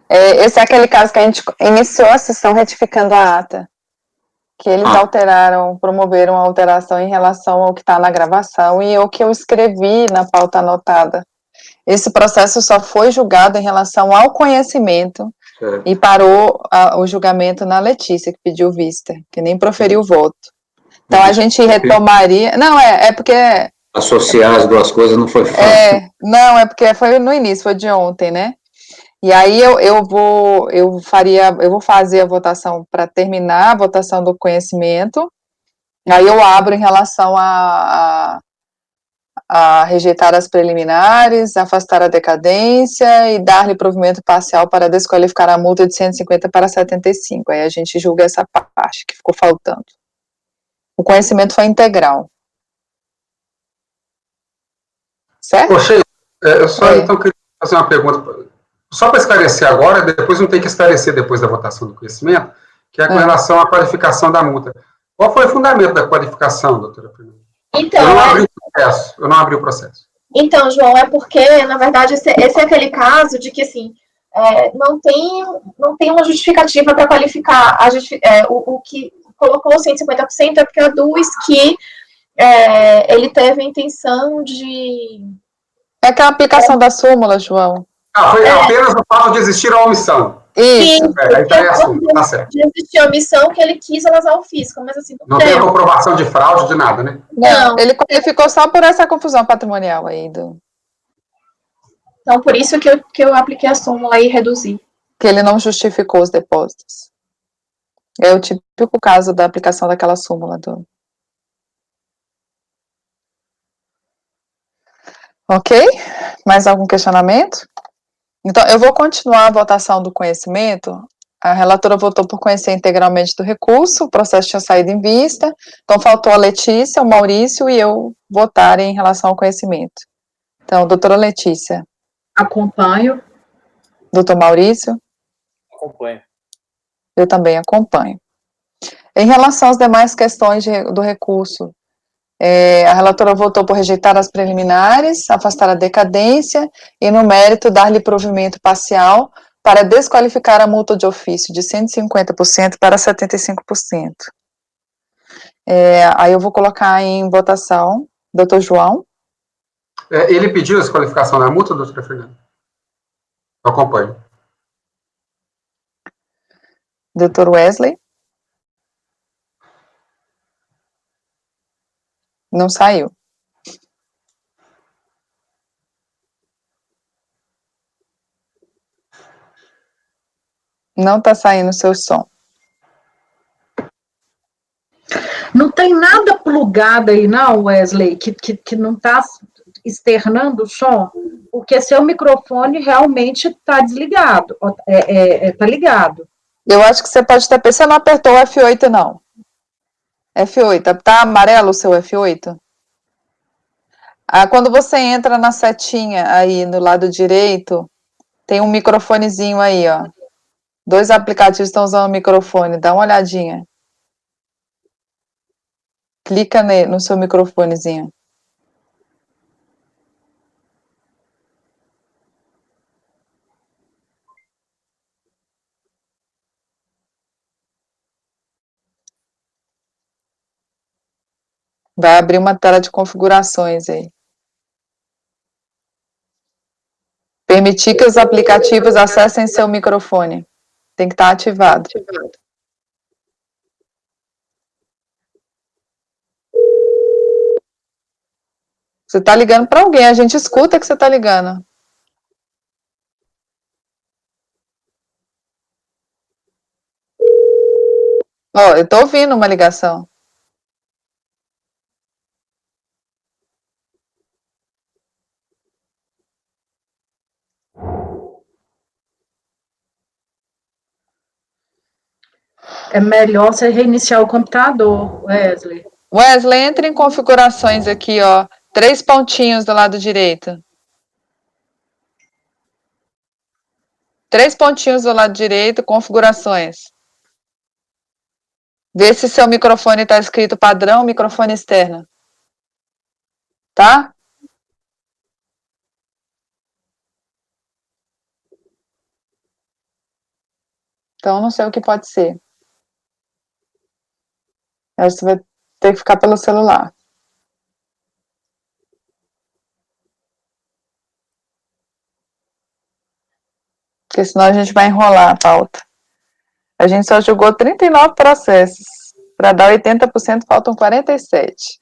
Esse é aquele caso que a gente iniciou a sessão retificando a ata, que eles promoveram a alteração em relação ao que está na gravação e o que eu escrevi na pauta anotada. Esse processo só foi julgado em relação ao conhecimento, certo. E parou o julgamento na Letícia, que pediu vista, que nem proferiu o voto. Então, a gente retomaria... Não, porque... Associar as duas coisas não foi fácil. Não, é porque foi no início, foi de ontem, né? E aí eu vou fazer a votação para terminar a votação do conhecimento, aí eu abro em relação a rejeitar as preliminares, afastar a decadência e dar-lhe provimento parcial para desqualificar a multa de 150 para 75. Aí a gente julga essa parte que ficou faltando. O conhecimento foi integral. Certo? Poxa, eu só então queria fazer uma pergunta, só para esclarecer agora, depois não tem que esclarecer depois da votação do conhecimento, que é com relação à qualificação da multa. Qual foi o fundamento da qualificação, doutora Fernanda? Então, eu não abri o processo. Então, João, é porque, na verdade, esse é aquele caso de que, assim, não tem uma justificativa para qualificar o que colocou 150% é porque aduz que ele teve a intenção de... É aquela aplicação da súmula, João. Foi apenas o fato de existir a omissão. Isso. Aí tá assunto, tá certo. De existir a omissão que ele quis alasar o fisco, mas assim... Não tem a comprovação de fraude, de nada, né? Não, ele qualificou só por essa confusão patrimonial aí. Então, por isso que eu apliquei a súmula e reduzi. Que ele não justificou os depósitos. É o típico caso da aplicação daquela súmula do... Ok? Mais algum questionamento? Então, eu vou continuar a votação do conhecimento. A relatora votou por conhecer integralmente do recurso, o processo tinha saído em vista, então faltou a Letícia, o Maurício e eu votarem em relação ao conhecimento. Então, doutora Letícia. Acompanho. Doutor Maurício. Acompanho. Eu também acompanho. Em relação às demais questões do recurso, a relatora votou por rejeitar as preliminares, afastar a decadência e, no mérito, dar-lhe provimento parcial para desqualificar a multa de ofício de 150% para 75%. Aí eu vou colocar em votação, doutor João. Ele pediu a desqualificação da multa, doutora Fernanda? Eu acompanho. Doutor Wesley? Não saiu. Não está saindo o seu som. Não tem nada plugado aí, não, Wesley, que não está externando o som, porque seu microfone realmente está desligado, está ligado. Eu acho que você pode ter... Você não apertou o F8, não. F8, tá amarelo o seu F8? Quando você entra na setinha aí no lado direito, tem um microfonezinho aí, ó. 2 aplicativos estão usando o microfone, dá uma olhadinha. Clica no seu microfonezinho. Vai abrir uma tela de configurações aí. Permitir que os aplicativos acessem seu microfone. Tem que estar ativado. Você está ligando para alguém, a gente escuta que você está ligando. Ó, eu estou ouvindo uma ligação. É melhor você reiniciar o computador, Wesley. Wesley, entre em configurações aqui, ó. 3 pontinhos do lado direito. 3 pontinhos do lado direito, configurações. Vê se seu microfone está escrito padrão, microfone externo. Tá? Então, não sei o que pode ser. Aí você vai ter que ficar pelo celular. Porque senão a gente vai enrolar a pauta. A gente só julgou 39 processos. Para dar 80%, faltam 47.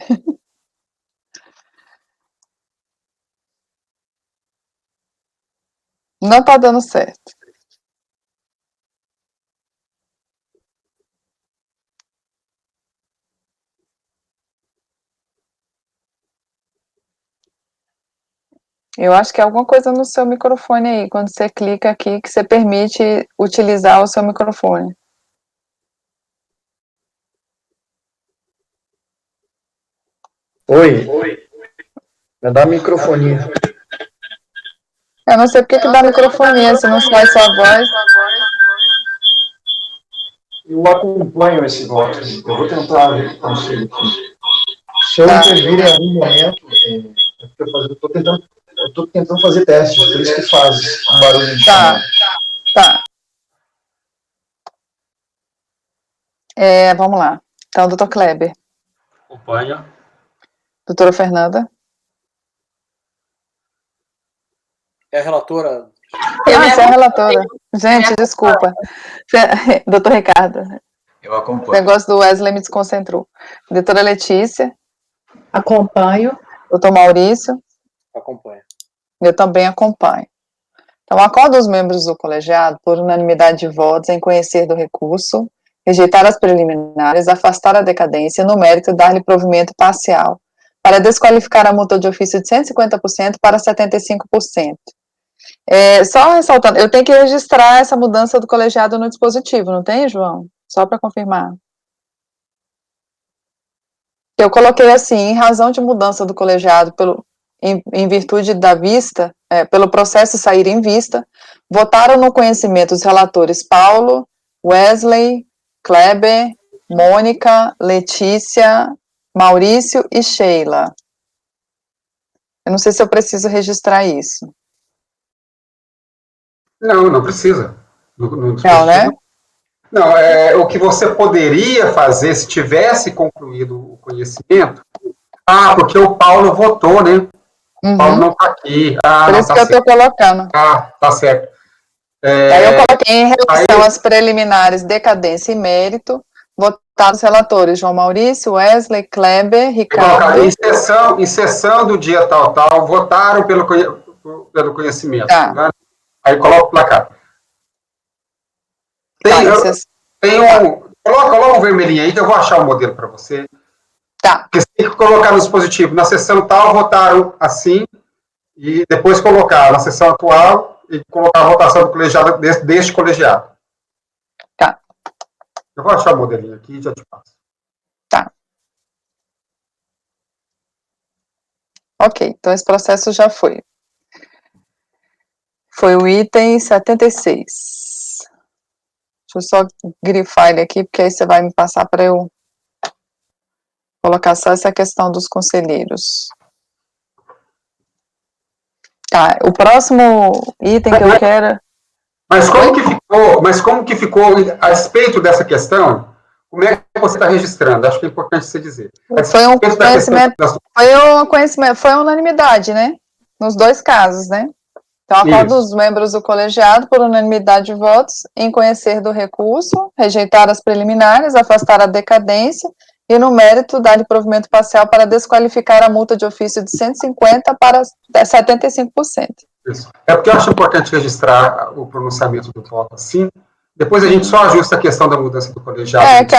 Não está dando certo. Eu acho que é alguma coisa no seu microfone aí, quando você clica aqui, que você permite utilizar o seu microfone. Oi. Vai dar microfonia. Eu não sei porque que dá microfonia, se não sai sua voz. Eu acompanho esse voto. Eu vou tentar ver o que consigo aqui. Se eu intervir em algum momento, eu estou tentando fazer testes, por isso que faz um barulho de chamada. Tá. Vamos lá. Então, doutor Kleber. Acompanha. Doutora Fernanda. É a relatora. Você é a relatora. Gente, desculpa. Doutor Ricardo. Eu O acompanho. negócio do Wesley me desconcentrou. Doutora Letícia. Acompanho. Doutor Maurício. Acompanha. Eu também acompanho. Então, acordo os membros do colegiado, por unanimidade de votos, em conhecer do recurso, rejeitar as preliminares, afastar a decadência, no mérito, dar-lhe provimento parcial, para desqualificar a multa de ofício de 150% para 75%. Só ressaltando, eu tenho que registrar essa mudança do colegiado no dispositivo, não tem, João? Só para confirmar. Eu coloquei assim, em razão de mudança do colegiado em virtude da vista, pelo processo sair em vista, votaram no conhecimento os relatores Paulo, Wesley, Kleber, Mônica, Letícia, Maurício e Sheila. Eu não sei se eu preciso registrar isso. Não, não precisa. Não, né? Não, o que você poderia fazer se tivesse concluído o conhecimento. Ah, porque o Paulo votou, né? O Paulo não está aqui. Por isso tá que eu certo. estou colocando. Tá certo. Aí eu coloquei em relação às preliminares decadência e mérito, votados os relatores João Maurício, Wesley, Kleber, Ricardo. Em sessão do dia tal, votaram pelo conhecimento. Tá. Né? Aí coloca o placar. Coloca um vermelhinho aí que eu vou achar o modelo para você. Tá. Porque você tem que colocar no dispositivo. Na sessão tal, votaram assim, e depois colocar na sessão atual e colocar a votação do colegiado deste colegiado. Tá. Eu vou achar o modelinho aqui e já te passo. Tá. Ok, então esse processo já foi. Foi o item 76. Deixa eu só grifar ele aqui, porque aí você vai me passar para eu colocar só essa questão dos conselheiros. Tá, o próximo item que eu quero... Mas como que ficou a respeito dessa questão? Como é que você está registrando? Acho que é importante você dizer. Foi um conhecimento, foi unanimidade, né? Nos dois casos, né? Então, acordo dos membros do colegiado, por unanimidade de votos, em conhecer do recurso, rejeitar as preliminares, afastar a decadência e, no mérito, dar-lhe provimento parcial para desqualificar a multa de ofício de 150% para 75%. Isso. É porque eu acho importante registrar o pronunciamento do voto assim. Depois a gente só ajusta a questão da mudança do colegiado. Que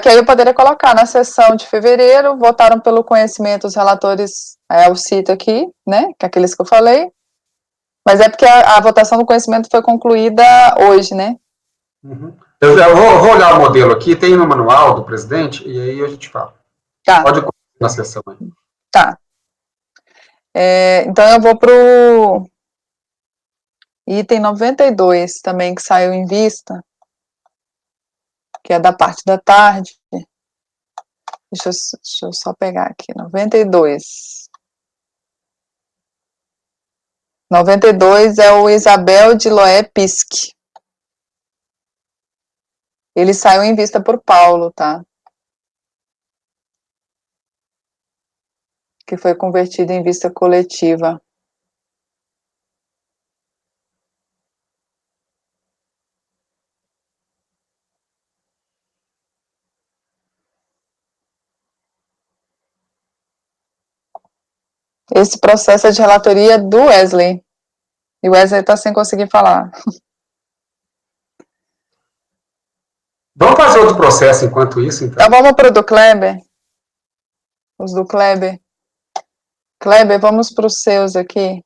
aí eu poderia colocar na sessão de fevereiro, votaram pelo conhecimento os relatores, eu cito aqui, né, que é aqueles que eu falei, mas é porque a votação do conhecimento foi concluída hoje, né? Uhum. Eu vou olhar o modelo aqui, tem no manual do presidente, e aí a gente fala. Tá. Pode continuar na sessão aí. Tá. Então eu vou pro item 92 também, que saiu em vista, que é da parte da tarde. Deixa eu só pegar aqui, 92. 92 é o Isabel de Loé Pisque. Ele saiu em vista por Paulo, tá? Que foi convertido em vista coletiva. Esse processo é de relatoria do Wesley. E o Wesley está sem conseguir falar. Vamos fazer outro processo enquanto isso, então? Então vamos para o do Kleber. Os do Kleber. Kleber, vamos para os seus aqui.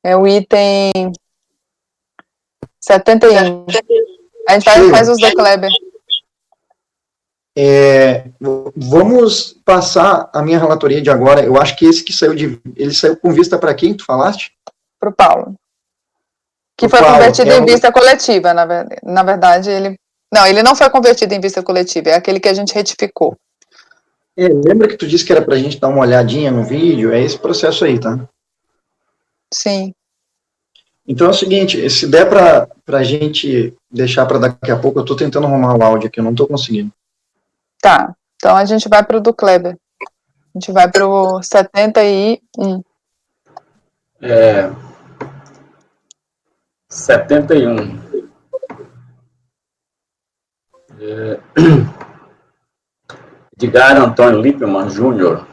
É o item 71. A gente faz os do Kleber. Vamos passar a minha relatoria de agora. Eu acho que esse que saiu ele saiu com vista para quem tu falaste? Para o Paulo. Que foi convertido em vista coletiva, na verdade, ele... Não, ele não foi convertido em vista coletiva, é aquele que a gente retificou. Lembra que tu disse que era para a gente dar uma olhadinha no vídeo? É esse processo aí, tá? Sim. Então é o seguinte, se der para a gente deixar para daqui a pouco, eu estou tentando arrumar o áudio aqui, eu não estou conseguindo. Tá, então a gente vai para o do Kleber. A gente vai para o 71. 71. Edgar Antônio Lippmann Júnior.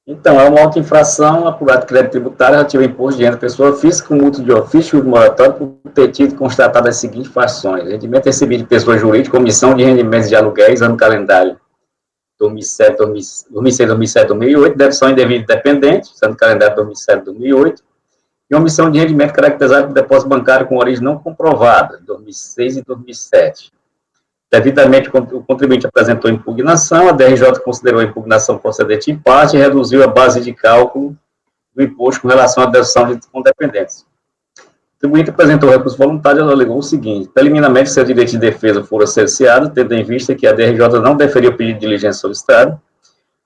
Então, é uma auto-infração apurada de crédito tributário relativa ao imposto de renda da pessoa física com multa de ofício e moratório por ter tido constatado as seguintes infrações: rendimento recebido de pessoa jurídica, omissão de rendimentos de aluguéis, ano calendário 2006, 2007, 2008, dedução indevida dependente, ano calendário 2007, 2008, e omissão de rendimento caracterizado por depósito bancário com origem não comprovada, 2006 e 2007. Devidamente, o contribuinte apresentou impugnação, a DRJ considerou a impugnação procedente em parte e reduziu a base de cálculo do imposto com relação à dedução com dependentes. contribuinte apresentou recurso voluntário, ela alegou o seguinte: preliminarmente, seu direito de defesa fora cerceado, tendo em vista que a DRJ não deferiu o pedido de diligência solicitado.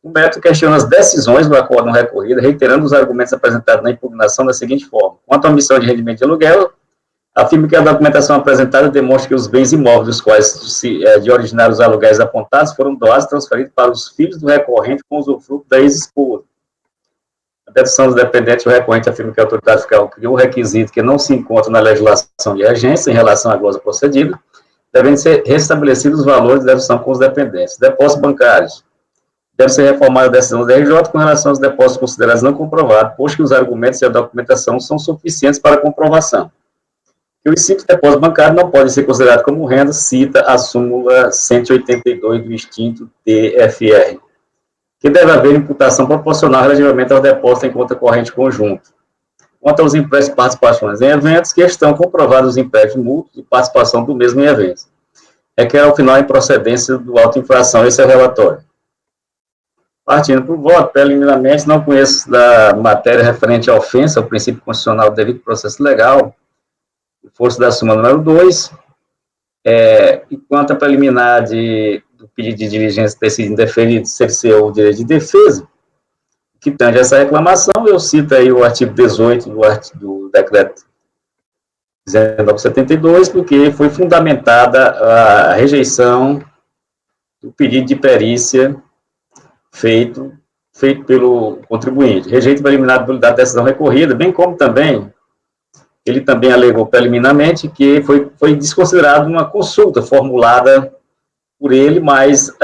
O mérito questiona as decisões do acórdão recorrido, reiterando os argumentos apresentados na impugnação da seguinte forma: quanto à omissão de rendimento de aluguel, afirma que a documentação apresentada demonstra que os bens imóveis dos quais de originários aluguéis apontados foram doados e transferidos para os filhos do recorrente com usufruto da ex-esposa. A dedução dos dependentes, o recorrente afirma que a autoridade fiscal criou um requisito que não se encontra na legislação de agência em relação à glosa procedida, devendo ser restabelecidos os valores de dedução com os dependentes. Depósitos bancários. Deve ser reformada a decisão do DRJ com relação aos depósitos considerados não comprovados, posto que os argumentos e a documentação são suficientes para a comprovação. Que os simples depósitos bancários não podem ser considerados como renda, cita a súmula 182 do extinto TFR. Que deve haver imputação proporcional relativamente ao depósito em conta corrente conjunta. Quanto aos empréstimos e participações em eventos, que estão comprovados os empréstimos mútuos e participação do mesmo em eventos. Requer, ao final, a improcedência do auto-infração. Esse é o relatório. Partindo para o voto, preliminarmente, não conheço da matéria referente à ofensa ao princípio constitucional do devido processo legal, força da súmula número 2, e quanto à preliminar do pedido de diligência ter sido indeferido, cerceou o direito de defesa, que tange essa reclamação, eu cito aí o artigo 18 do decreto 1972, porque foi fundamentada a rejeição do pedido de perícia feito pelo contribuinte. Rejeito preliminar da decisão recorrida, bem como também, ele também alegou preliminarmente que foi desconsiderado uma consulta formulada por ele, mas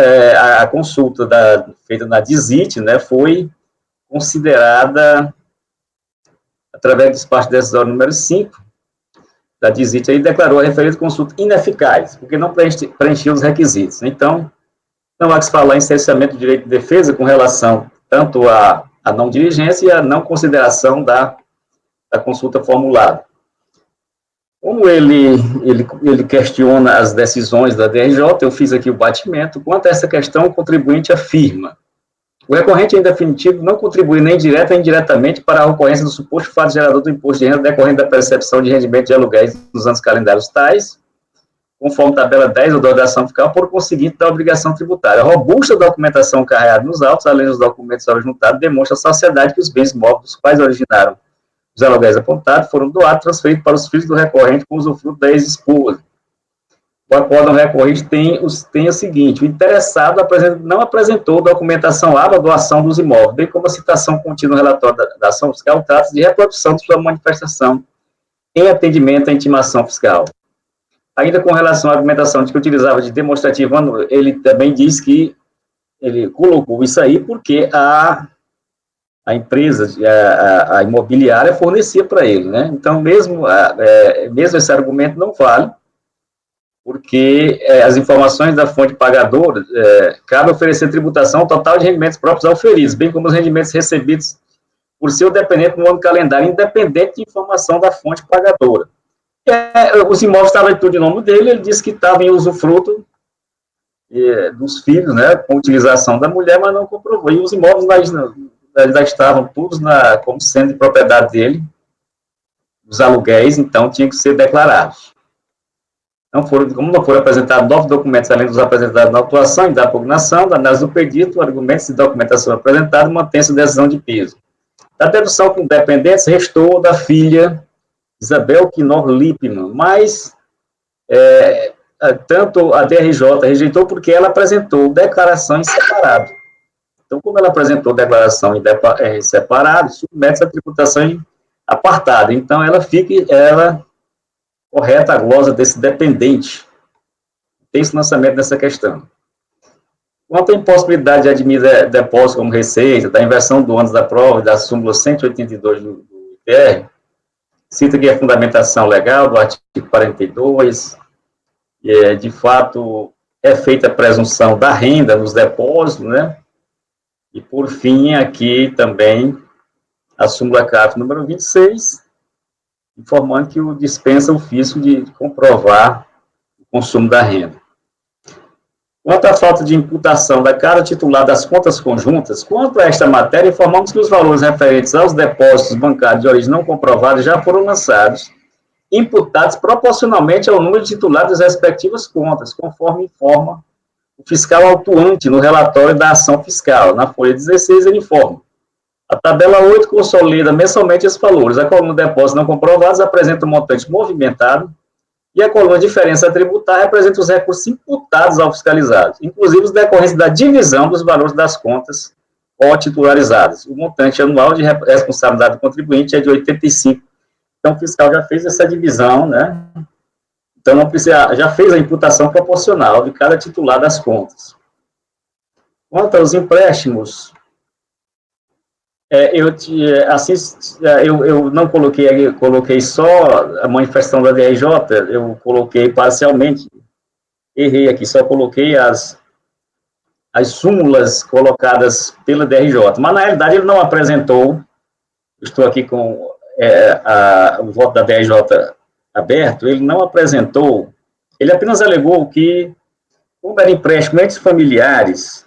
a consulta feita na DISIT, né, foi considerada, através do despacho decisório número 5, da DISIT, aí declarou a referida consulta ineficaz, porque não preenchia os requisitos. Então, não há que se falar em cerceamento do direito de defesa com relação tanto à não diligência e à não consideração da consulta formulada. Como ele questiona as decisões da DRJ, eu fiz aqui o batimento. Quanto a essa questão, o contribuinte afirma: o recorrente em definitivo não contribui nem direta nem indiretamente para a ocorrência do suposto fato gerador do imposto de renda decorrente da percepção de rendimento de aluguéis nos anos calendários tais, conforme tabela 10 da ação fiscal, por conseguinte da obrigação tributária. A robusta documentação carregada nos autos, além dos documentos juntados, demonstra à sociedade que os bens móveis dos quais originaram os aluguéis apontados foram doados e transferidos para os filhos do recorrente com usufruto da ex-esposa. O acórdão recorrente tem o seguinte: o interessado não apresentou documentação à doação dos imóveis, bem como a citação contida no relatório da ação fiscal, trata-se de reprodução de sua manifestação em atendimento à intimação fiscal. Ainda com relação à argumentação de que utilizava de demonstrativo, ele também diz que ele colocou isso aí porque a empresa, a imobiliária fornecia para ele, né? Então, mesmo esse argumento não vale, porque as informações da fonte pagadora, cabe oferecer tributação total de rendimentos próprios auferidos, bem como os rendimentos recebidos por seu dependente no ano calendário, independente de informação da fonte pagadora. Os imóveis estavam tudo em nome dele, ele disse que estava em usufruto dos filhos, né, com utilização da mulher, mas não comprovou. E os imóveis ainda estavam todos como sendo de propriedade dele, os aluguéis, então tinham que ser declarados. Como não foram apresentados novos documentos, além dos apresentados na autuação e da impugnação, da análise do pedido, argumentos e documentação apresentada, mantém-se a decisão de peso. Da dedução com dependentes, restou da filha Isabel Quinor Lippmann, mas tanto a DRJ rejeitou porque ela apresentou declaração em separado. Então, como ela apresentou declaração em separado, submete-se a tributação em apartada. Então, ela correta a glosa desse dependente. Tem esse lançamento nessa questão. Quanto à impossibilidade de admitir depósito como receita, da inversão do ônus da prova, da súmula 182 do ITR, cita que a fundamentação legal do artigo 42, de fato, é feita a presunção da renda nos depósitos, né? E, por fim, aqui também a súmula CAF número 26, informando que dispensa o fisco de comprovar o consumo da renda. Quanto à falta de imputação da cara titular das contas conjuntas, quanto a esta matéria, informamos que os valores referentes aos depósitos bancários de origem não comprovada já foram lançados imputados proporcionalmente ao número de titulares das respectivas contas, conforme informa o fiscal autuante no relatório da ação fiscal. Na folha 16, ele informa. A tabela 8 consolida mensalmente esses valores. A coluna depósitos não comprovados apresenta o montante movimentado e a coluna diferença tributária representa os recursos imputados ao fiscalizado, inclusive os decorrentes da divisão dos valores das contas ou titularizadas. O montante anual de responsabilidade do contribuinte é de 85. Então, o fiscal já fez essa divisão, né? Então, não precisa, já fez a imputação proporcional de cada titular das contas. Quanto aos empréstimos, eu não coloquei só a manifestação da DRJ, eu coloquei parcialmente, errei aqui, só coloquei as súmulas colocadas pela DRJ, mas na realidade ele não apresentou, estou aqui com o voto da DRJ aberto, ele não apresentou, ele apenas alegou que, como era empréstimo entre familiares,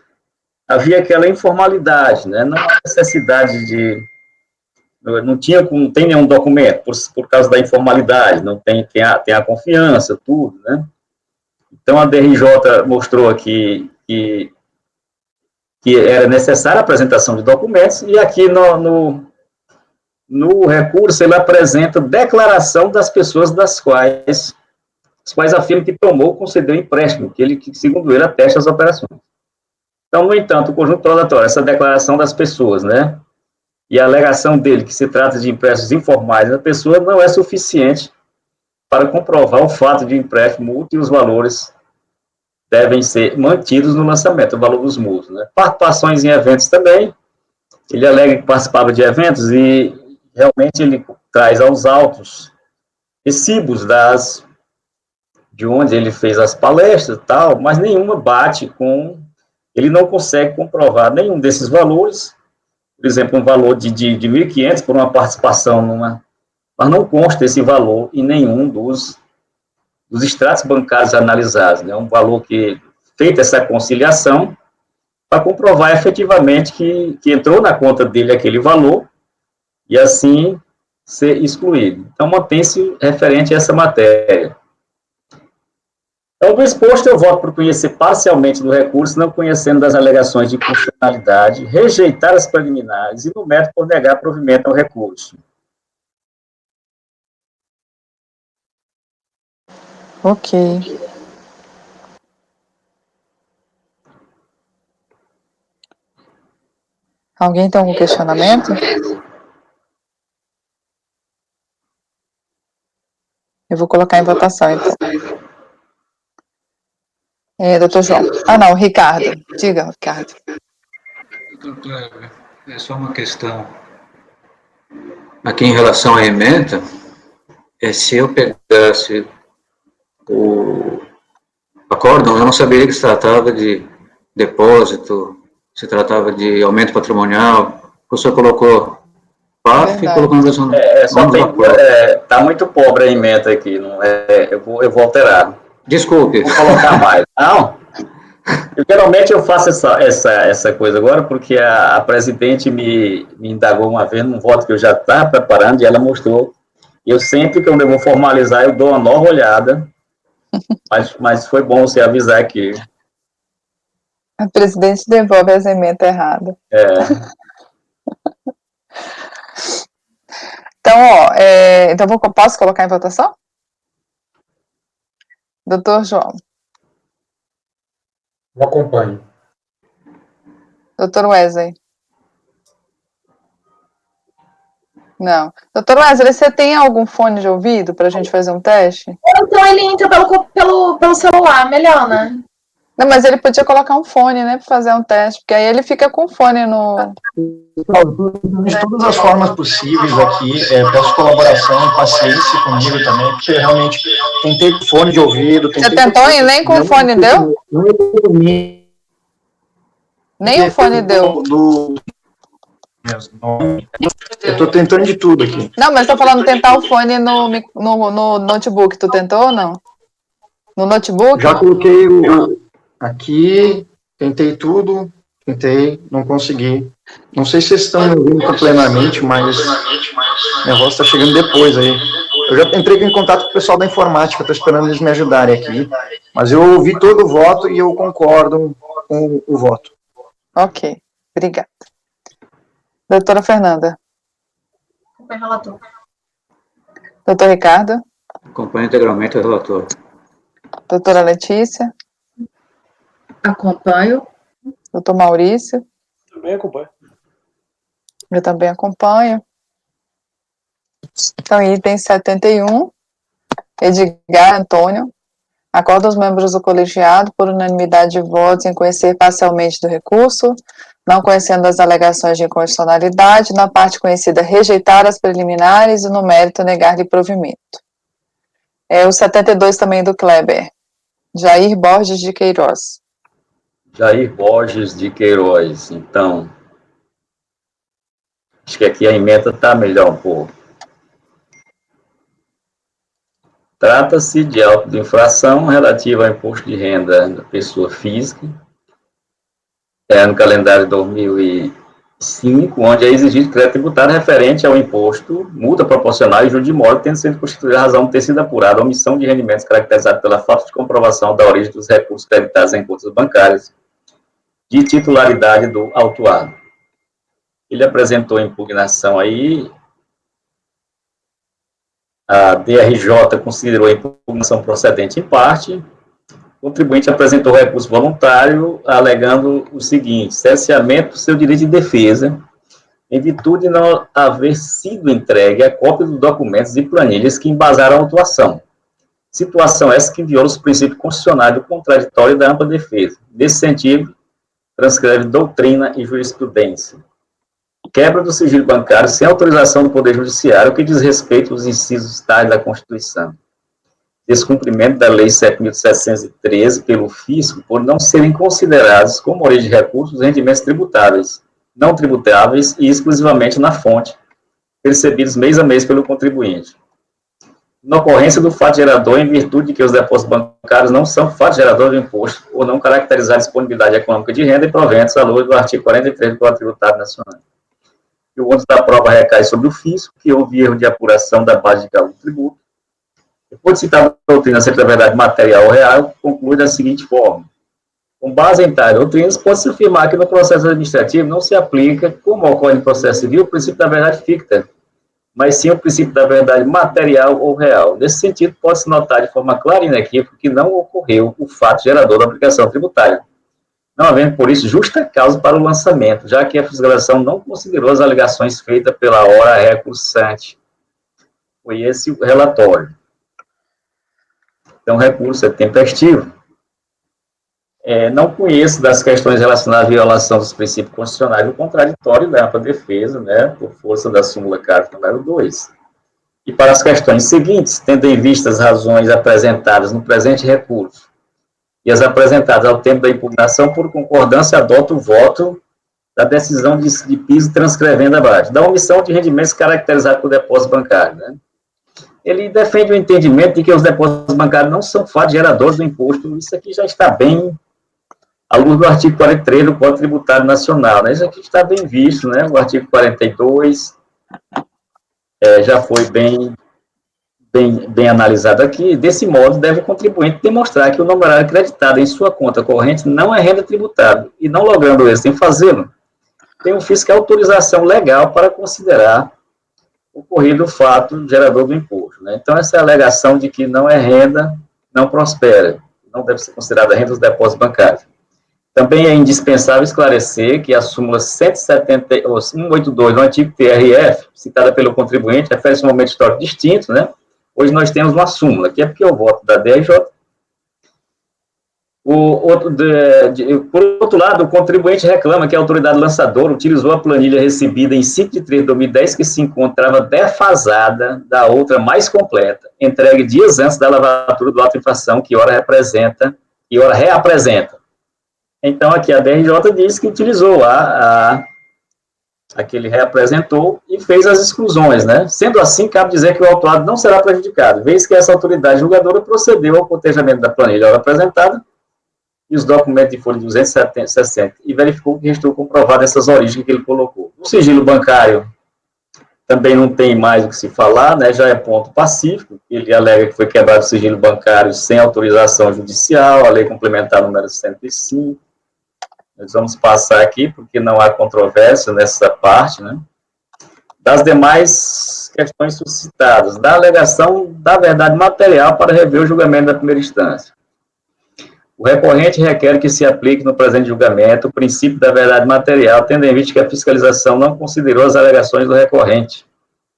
havia aquela informalidade, né? Não há necessidade de... Não tem nenhum documento, por causa da informalidade, não tem a confiança, tudo, né? Então, a DRJ mostrou aqui que era necessária a apresentação de documentos, e aqui no recurso ele apresenta declaração das pessoas das quais afirma que tomou, concedeu empréstimo, que segundo ele, atesta as operações. Então, no entanto, o conjunto probatório, essa declaração das pessoas, né, e a alegação dele que se trata de empréstimos informais da pessoa não é suficiente para comprovar o fato de empréstimo mútuo e os valores devem ser mantidos no lançamento, o valor dos mútuos, né. Participações em eventos também, ele alega que participava de eventos e realmente ele traz aos autos recibos de onde ele fez as palestras e tal, mas nenhuma bate com... Ele não consegue comprovar nenhum desses valores, por exemplo, um valor de 1.500 por uma participação mas não consta esse valor em nenhum dos extratos bancários analisados, né? Um valor que, feita essa conciliação, para comprovar efetivamente que entrou na conta dele aquele valor, e assim ser excluído. Então, mantém-se referente a essa matéria. Então, do exposto, eu voto por conhecer parcialmente do recurso, não conhecendo das alegações de constitucionalidade, rejeitar as preliminares e, no mérito, por negar provimento ao recurso. Ok. Alguém tem algum questionamento? Eu vou colocar em votação, então. Doutor João. Ah, não, Ricardo. Diga, Ricardo. Doutor Kleber, é só uma questão. Aqui em relação à ementa, se eu pegasse o acórdão, eu não saberia que se tratava de depósito, se tratava de aumento patrimonial. O senhor colocou PAF e colocou na versão... Está muito pobre a ementa aqui, não é? Eu vou alterar. Desculpe. Vou colocar mais. Não. Geralmente eu faço essa coisa agora porque a presidente me indagou uma vez num voto que eu já estava preparando e ela mostrou. Eu sempre, quando eu vou formalizar, eu dou uma nova olhada. Mas foi bom você avisar aqui. A presidente devolve as emendas erradas. Então, posso colocar em votação? Doutor João. Eu acompanho. Doutor Wesley. Não. Doutor Wesley, você tem algum fone de ouvido para a gente fazer um teste? Então ele entra pelo celular, melhor, né? Não, mas ele podia colocar um fone, né, para fazer um teste, porque aí ele fica com o fone no... De todas as formas possíveis aqui, peço colaboração e paciência comigo também, porque realmente tentei com fone de ouvido... Você tentou e nem com o fone deu? Nem o fone deu? Eu estou tentando de tudo aqui. Não, mas estou falando tentar o fone no notebook, tu tentou ou não? No notebook? Já coloquei aqui, tentei tudo, não consegui. Não sei se vocês estão me ouvindo plenamente, mas Minha voz está chegando depois aí. Eu já entrei em contato com o pessoal da informática, estou esperando eles me ajudarem aqui. Mas eu ouvi todo o voto e eu concordo com o voto. Ok, obrigada. Doutora Fernanda. Acompanho o relator. Doutor Ricardo. Acompanho integralmente o relator. Doutora Letícia. Acompanho. Doutor Maurício. Também acompanho. Eu também acompanho. Então, item 71, Edgar Antônio, acorda os membros do colegiado, por unanimidade de votos, em conhecer parcialmente do recurso, não conhecendo as alegações de inconstitucionalidade, na parte conhecida rejeitar as preliminares e no mérito negar-lhe provimento. O 72 também do Kleber. Jair Borges de Queiroz. Jair Borges de Queiroz. Então, acho que aqui a emenda está melhor um pouco. Trata-se de auto de infração relativa ao imposto de renda da pessoa física, no calendário 2005, onde é exigido crédito tributário referente ao imposto, multa proporcional e juros de modo, tendo sido constituída a razão de ter sido apurada a omissão de rendimentos caracterizada pela falta de comprovação da origem dos recursos creditados em contas bancárias de titularidade do autuado. Ele apresentou impugnação aí. A DRJ considerou a impugnação procedente em parte. O contribuinte apresentou recurso voluntário, alegando o seguinte: cerceamento do seu direito de defesa, em virtude de não haver sido entregue a cópia dos documentos e planilhas que embasaram a autuação. Situação essa que viola os princípios constitucionais do contraditório e da ampla defesa. Nesse sentido, transcreve doutrina e jurisprudência. Quebra do sigilo bancário sem autorização do Poder Judiciário, que diz respeito aos incisos tais da Constituição. Descumprimento da Lei 7.713 pelo fisco por não serem considerados como origem de recursos rendimentos tributáveis, não tributáveis e exclusivamente na fonte, percebidos mês a mês pelo contribuinte. Na ocorrência do fato gerador, em virtude de que os depósitos bancários não são fato gerador do imposto ou não caracterizar a disponibilidade econômica de renda e proventos à luz do artigo 43 do Código Tributário Nacional. E o ônus da prova recai sobre o fisco, que houve erro de apuração da base de cálculo do tributo. Depois de citar a doutrina acerca da verdade material ou real, conclui da seguinte forma: com base em tais doutrinas, pode-se afirmar que no processo administrativo não se aplica, como ocorre no processo civil, o princípio da verdade ficta, mas sim o princípio da verdade material ou real. Nesse sentido, pode-se notar de forma clara e inequívoca que não ocorreu o fato gerador da aplicação tributária, não havendo, por isso, justa causa para o lançamento, já que a fiscalização não considerou as alegações feitas pela hora recursante. Foi esse o relatório. Então, o recurso é tempestivo. Não conheço das questões relacionadas à violação dos princípios constitucionais do contraditório e da ampla defesa, por força da súmula CARF número 2. E para as questões seguintes, tendo em vista as razões apresentadas no presente recurso, e as apresentadas ao tempo da impugnação, por concordância, adota o voto da decisão de piso transcrevendo abaixo, da omissão de rendimentos caracterizados por depósito bancário. Ele defende o entendimento de que os depósitos bancários não são fatos geradores do imposto. Isso aqui já está bem à luz do artigo 43 do Código Tributário Nacional. Isso aqui está bem visto, o artigo 42 já foi bem analisado aqui. Desse modo, deve o contribuinte demonstrar que o numerário acreditado em sua conta corrente não é renda tributável, e não logrando êxito em fazê-lo, tem o fisco autorização legal para considerar ocorrido o fato gerador do imposto. Então, essa alegação de que não é renda, não prospera, não deve ser considerada renda dos depósitos bancários. Também é indispensável esclarecer que a súmula 182 do antigo TRF, citada pelo contribuinte, refere-se a um momento histórico distinto, Hoje nós temos uma súmula, que é porque o voto da DRJ. Por outro lado, o contribuinte reclama que a autoridade lançadora utilizou a planilha recebida em 5 de 3 de 2010, que se encontrava defasada da outra mais completa, entregue dias antes da lavatura do auto de infração, que ora reapresenta. Então, aqui a DRJ diz que utilizou aquele reapresentou e fez as exclusões, Sendo assim, cabe dizer que o autuado não será prejudicado, vez que essa autoridade julgadora procedeu ao cotejamento da planilha ora apresentada e os documentos de folha 260 e verificou que restou comprovado essas origens que ele colocou. O sigilo bancário também não tem mais o que se falar, né, já é ponto pacífico, ele alega que foi quebrado o sigilo bancário sem autorização judicial, a lei complementar número 105, nós vamos passar aqui, porque não há controvérsia nessa parte, né, das demais questões suscitadas, da alegação da verdade material para rever o julgamento da primeira instância. O recorrente requer que se aplique no presente julgamento o princípio da verdade material, tendo em vista que a fiscalização não considerou as alegações do recorrente.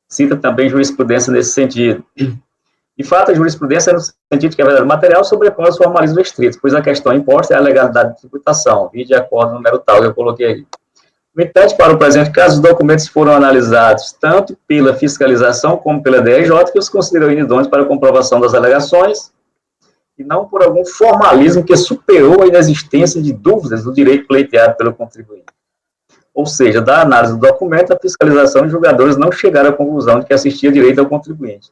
Cita também jurisprudência nesse sentido. De fato, a jurisprudência é no sentido que a verdade material sobrepõe os formalismos estritos, pois a questão imposta é a legalidade de tributação, de acordo com o número tal que eu coloquei aí. No entanto, para o presente caso, os documentos foram analisados tanto pela fiscalização como pela DRJ, que os considerou inidôneos para a comprovação das alegações, e não por algum formalismo que superou a inexistência de dúvidas do direito pleiteado pelo contribuinte. Ou seja, da análise do documento, a fiscalização e os julgadores não chegaram à conclusão de que assistia direito ao contribuinte,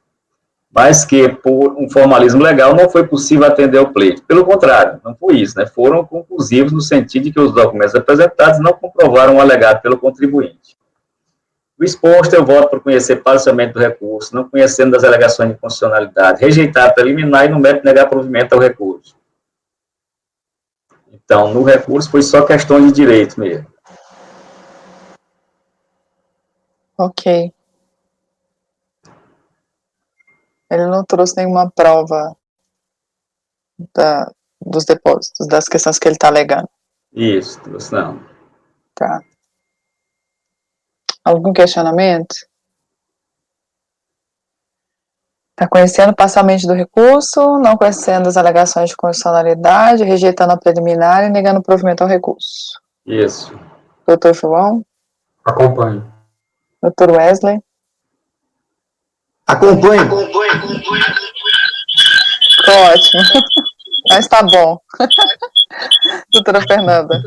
mas que, por um formalismo legal, não foi possível atender ao pleito. Pelo contrário, não foi isso, né? Foram conclusivos no sentido de que os documentos apresentados não comprovaram o alegado pelo contribuinte. O exposto, eu voto por conhecer parcialmente do recurso, não conhecendo das alegações de constitucionalidade, rejeitar a preliminar e no mérito negar provimento ao recurso. Então, no recurso foi só questão de direito mesmo. Ok. Ele não trouxe nenhuma prova dos depósitos, das questões que ele está alegando. Isso, não. Tá. Algum questionamento? Está conhecendo parcialmente do recurso, não conhecendo as alegações de constitucionalidade, rejeitando a preliminar e negando o provimento ao recurso. Isso. Doutor João? Acompanho. Doutor Wesley? Acompanho. Ótimo. Mas tá bom. Doutora Fernanda?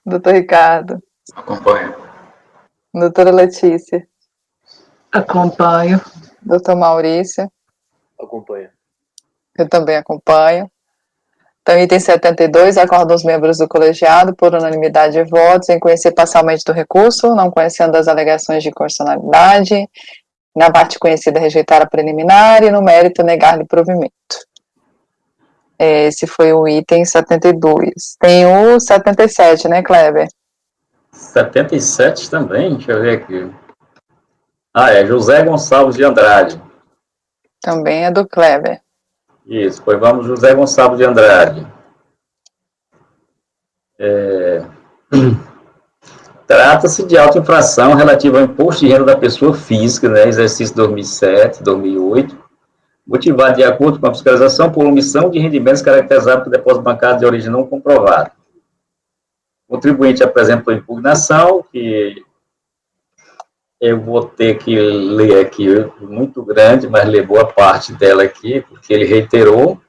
Doutor Ricardo? Acompanho. Doutora Letícia? Acompanho. Doutor Maurício? Acompanho. Eu também acompanho. Então, item 72, acordam os membros do colegiado, por unanimidade de votos, em conhecer parcialmente do recurso, não conhecendo as alegações de constitucionalidade, na parte conhecida rejeitar a preliminar e no mérito negar-lhe provimento. Esse foi o item 72. Tem o 77, né, Kleber? 77 também, deixa eu ver aqui. É José Gonçalves de Andrade. Também é do Kleber. Isso, pois vamos, José Gonçalves de Andrade. Trata-se de autoinfração relativa ao imposto de renda da pessoa física, né, exercício 2007, 2008, motivado de acordo com a fiscalização por omissão de rendimentos caracterizados por depósito bancário de origem não comprovada. O contribuinte apresentou impugnação, que eu vou ter que ler aqui, muito grande, mas ler boa parte dela aqui, porque ele reiterou.